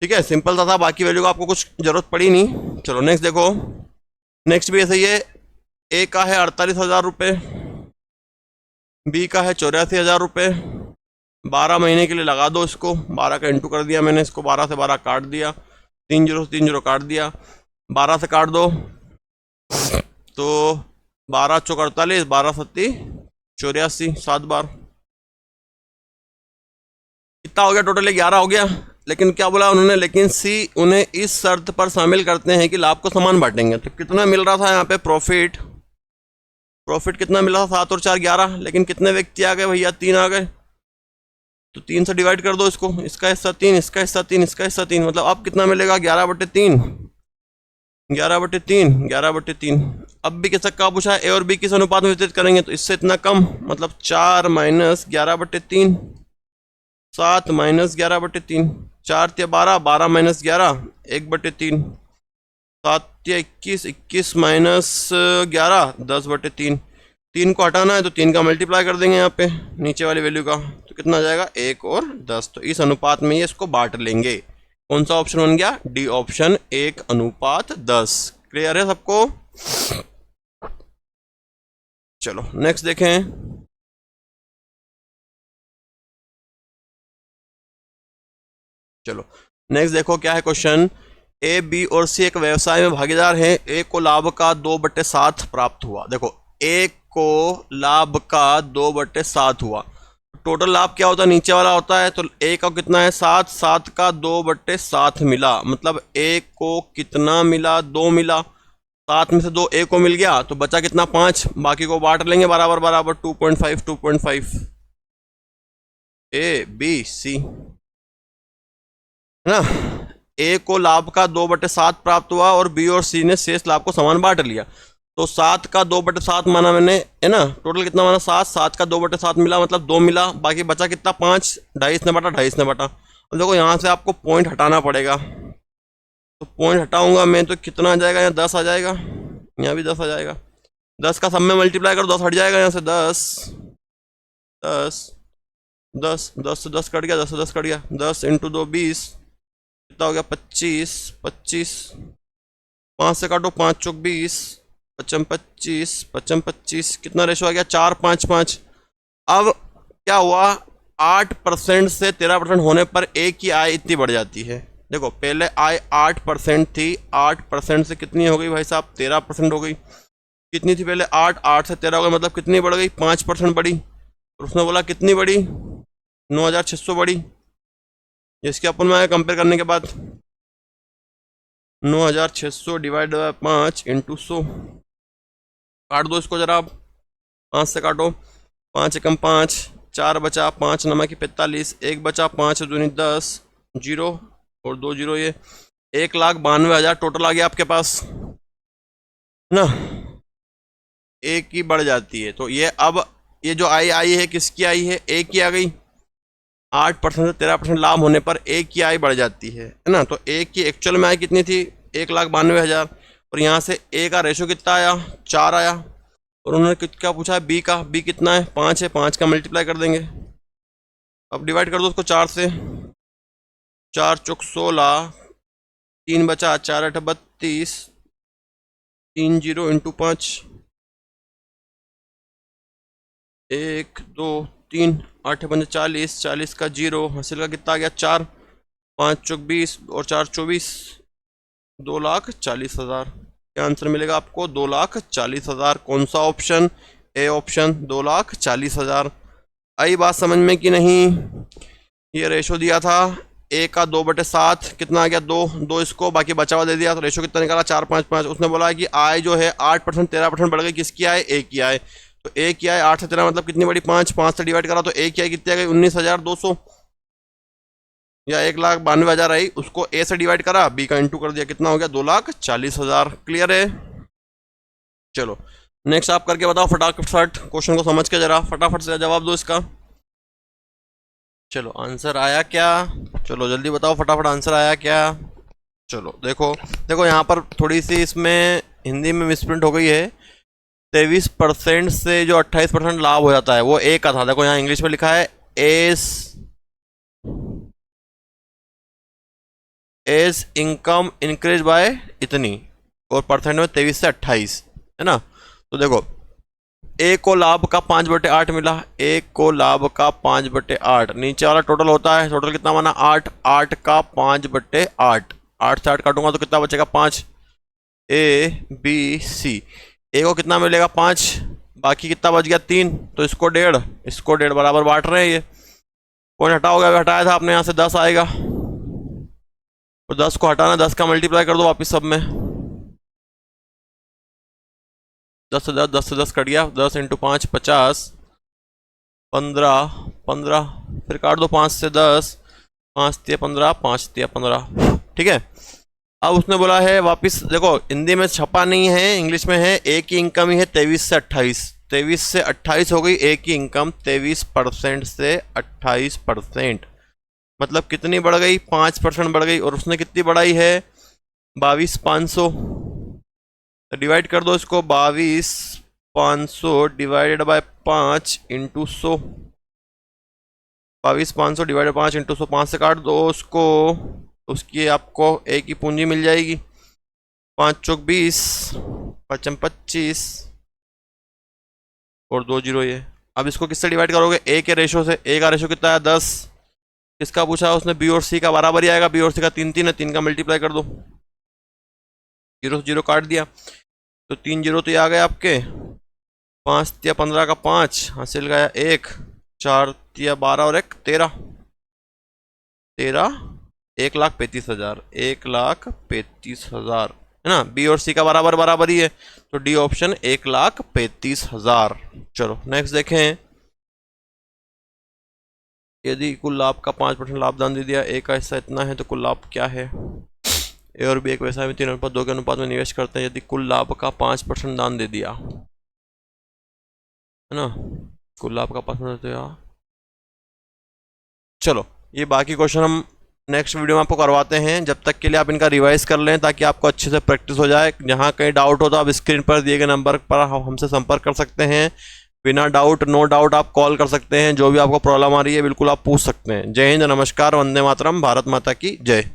ठीक है, सिंपल सा था, बाकी वैल्यू को आपको कुछ जरूरत पड़ी नहीं। चलो नेक्स्ट देखो। नेक्स्ट भी ऐसे ही है। ए का है 48,000 रुपये, बी का है 84,000 रुपये। 12 महीने के लिए लगा दो इसको। 12 का इंटू कर दिया मैंने, इसको 12 से 12 काट दिया, 3 जीरो से 3 जीरो काट दिया, 12 से काट दो तो 12 चौक 48, 12 सत्ती 84, 7 बार। कितना हो गया? टोटल 11 हो गया। लेकिन क्या बोला उन्होंने? लेकिन सी उन्हें इस शर्त पर शामिल करते हैं कि लाभ को समान बांटेंगे। तो कितना मिल रहा था यहाँ पे प्रॉफिट? प्रॉफिट कितना मिला था? 7 और 4 11। लेकिन कितने व्यक्ति आ गए भैया? 3 आ गए। तो 3 से डिवाइड कर दो इसको, इसका हिस्सा 3, इसका हिस्सा 3, इसका हिस्सा 3, मतलब अब कितना मिलेगा? 11/3, 11/3, 11/3। अब भी किसका का पूछा है? ए और बी किस अनुपात में वितरित करेंगे? तो इससे इतना कम, मतलब 4 माइनस 11/3, 7 माइनस 11/3, 4 या 12, 12 माइनस 11, 1/3, 7 या 21, 21 माइनस 11, 10/3। 3 को हटाना है तो 3 का मल्टीप्लाई कर देंगे यहाँ पे नीचे वाली वैल्यू का, तो कितना आ जाएगा? 1 और 10। तो इस अनुपात में ये इसको बांट लेंगे। कौन सा ऑप्शन बन गया? D option, 1:10। क्लियर है सबको? चलो नेक्स्ट देखें। चलो नेक्स्ट देखो क्या है क्वेश्चन। ए, बी और सी एक व्यवसाय में भागीदार हैं। ए को लाभ का 2/7 प्राप्त हुआ। देखो ए को लाभ का 2/7 हुआ। टोटल लाभ क्या होता है? नीचे वाला होता है। तो ए का कितना है? 7, 7 का 2/7 मिला, मतलब ए को कितना मिला? 2 मिला। 7 में से 2 ए को मिल गया, तो बचा कितना? 5। बाकी को बांट लेंगे बराबर बराबर, 2.5 2.5, ए बी सी, है ना। ए को लाभ का 2/7 प्राप्त हुआ और बी और सी ने शेष लाभ को समान बांट लिया। तो 7 का 2/7 माना मैंने, है ना। टोटल कितना माना 7, 7 का 2/7 मिला, मतलब 2 मिला, बाकी बचा कितना 5, 2.5 ने बटा 2.5 ने बटा। अब देखो यहाँ से आपको पॉइंट हटाना पड़ेगा, तो पॉइंट हटाऊंगा मैं तो कितना आ जाएगा, यहाँ 10 आ जाएगा, यहाँ भी 10 आ जाएगा। 10 का सब में मल्टीप्लाई करो, 10 हट जाएगा यहाँ से, 10 10 10 10 से 10 कट गया, 10 से 10 कट गया, 10 इंटू 2 20, कितना हो गया 25, 25 5 से काटो, 5 चौक 20, 55 25, 55 25, कितना रेशो आ गया 4 5 5। अब क्या हुआ, 8% से 13% होने पर ए की आय इतनी बढ़ जाती है। देखो पहले आय 8% थी, 8% से कितनी हो गई भाई साहब 13% हो गई। कितनी थी पहले 8, 8 से 13 हो गई, मतलब कितनी बढ़ गई 5% बढ़ी। और उसने बोला कितनी बढ़ी 9600 बढ़ी। इसके अपन में कंपेयर करने के बाद 9600 डिवाइड बाय 5 इंटू 100, काट दो इसको जरा आप, 5 से काटो, 5 एकम 5, 4 बचा, 5 नमक की 45, 1 बचा, 5 दूनी 10, 0 और 2 0, ये 1,92,000 टोटल आ गया आपके पास ना। एक की बढ़ जाती है, तो ये अब ये जो आई है किसकी आई है, एक की आ गई। 8% से 13% लाभ होने पर एक की आय बढ़ जाती है ना। तो एक की एक्चुअल में आय कितनी थी 1,92,000, और यहाँ से ए का रेशो कितना आया 4 आया। और उन्होंने क्या पूछा है बी का, बी कितना है 5 है, 5 का मल्टीप्लाई कर देंगे। अब डिवाइड कर दो उसको 4 से, 4 चौक 16, 3 बचा, 4 8 32, 3 0 इंटू 5, 1 2 3 8 पंजे 40, 40 का 0, हासिल का कितना आ गया 4, 5 चौक 20 और 4 24, 2,40,000। क्या आंसर मिलेगा आपको 2,40,000। कौन सा ऑप्शन, ए ऑप्शन 2,40,000। आई बात समझ में कि नहीं। ये रेशो दिया था ए का 2/7, कितना आ गया 2, 2 इसको बाकी बचा हुआ दे दिया, तो रेशो कितना निकाला 4 5 5। उसने बोला है कि आय जो है 8% 13% बढ़ गई, किसकी आय ए की आय। तो ए की आय 8 से 13 मतलब कितनी बड़ी 5, 5 से डिवाइड करा तो ए की आय कितनी आ गई 19,200 या 1,92,000 आई। उसको ए से डिवाइड करा, बी का इंटू कर दिया, कितना हो गया 2,40,000। क्लियर है। चलो नेक्स्ट आप करके बताओ फटाफट, क्वेश्चन को समझ के जरा फटाफट से जवाब दो इसका। चलो आंसर आया क्या, चलो जल्दी बताओ फटाफट आंसर आया क्या। चलो देखो देखो यहाँ पर थोड़ी सी इसमें हिंदी में मिसप्रिंट हो गई है। 23% से जो 28% लाभ हो जाता है वो ए का था। देखो यहाँ इंग्लिश में लिखा है एज इनकम इंक्रीज बाय इतनी, और परसेंट में 23 से 28 है ना। तो देखो ए को लाभ का 5/8 मिला, ए को लाभ का 5/8, नीचे वाला टोटल होता है, टोटल कितना माना 8, 8 का 5/8, 8 से 8 काटूंगा तो कितना बचेगा 5, ए बी सी। ए को कितना मिलेगा 5, बाकी कितना बच गया 3, तो इसको 1.5, इसको 1.5 बराबर बांट रहे हैं। ये कौन हटाओगे, हटाया था आपने यहाँ से 10 आएगा, तो 10 को हटाना, 10 का मल्टीप्लाई कर दो वापिस सब में, 10 से 10, 10 से 10 कट गया, 10 इंटू 5 50, 15 15, फिर काट दो 5 से 10, 5 तिया 15, 5 तिया 15। ठीक है। अब उसने बोला है वापिस, देखो हिंदी में छपा नहीं है, इंग्लिश में है, ए की इनकम ही है 23 से 28, 23 से 28 हो गई ए की इनकम, 23% से 28%, मतलब कितनी बढ़ गई 5% बढ़ गई। और उसने कितनी बढ़ाई है 22,500, तो डिवाइड कर दो इसको, 22,500 divided by 5 into 100, 22,500 divided 5 into 100, 5 से काट दो उसको, उसकी आपको ए की पूंजी मिल जाएगी 5 चौक 20, 5 25 और 2 0 ये। अब इसको किससे डिवाइड करोगे, ए के रेशो से। ए का रेशो कितना है 10, किसका पूछा उसने, बी और सी का, बराबर ही आएगा, बी और सी का 3 3 है, 3 का मल्टीप्लाई कर दो, 0 से 0 काट दिया, तो 3 0 तो ये आ गए आपके, 5 तिया 15 का 5, हासिल गया 1, 4 तिया 12 और 1 13, 1,35,000, 1,35,000 है ना। बी और सी का बराबर बराबर ही है, तो डी ऑप्शन 1,35,000। चलो नेक्स्ट देखें, यदि कुल लाभ का 5% लाभदान दे दिया, ए का हिस्सा इतना है, तो कुल लाभ क्या है। ए और बी एक व्यवसाय में 3:2 के अनुपात में निवेश करते हैं यदि कुल लाभ का 5% दान दे दिया, है ना, कुल लाभ का 5% दिया। चलो ये बाकी क्वेश्चन हम नेक्स्ट वीडियो में आपको करवाते हैं। जब तक के लिए आप इनका रिवाइज कर लें ताकि आपको अच्छे से प्रैक्टिस हो जाए। जहाँ कहीं डाउट हो तो आप स्क्रीन पर दिए गए नंबर पर हमसे संपर्क कर सकते हैं। बिना डाउट, नो डाउट आप कॉल कर सकते हैं। जो भी आपको प्रॉब्लम आ रही है बिल्कुल आप पूछ सकते हैं। जय हिंद, नमस्कार, वंदे मातरम, भारत माता की जय।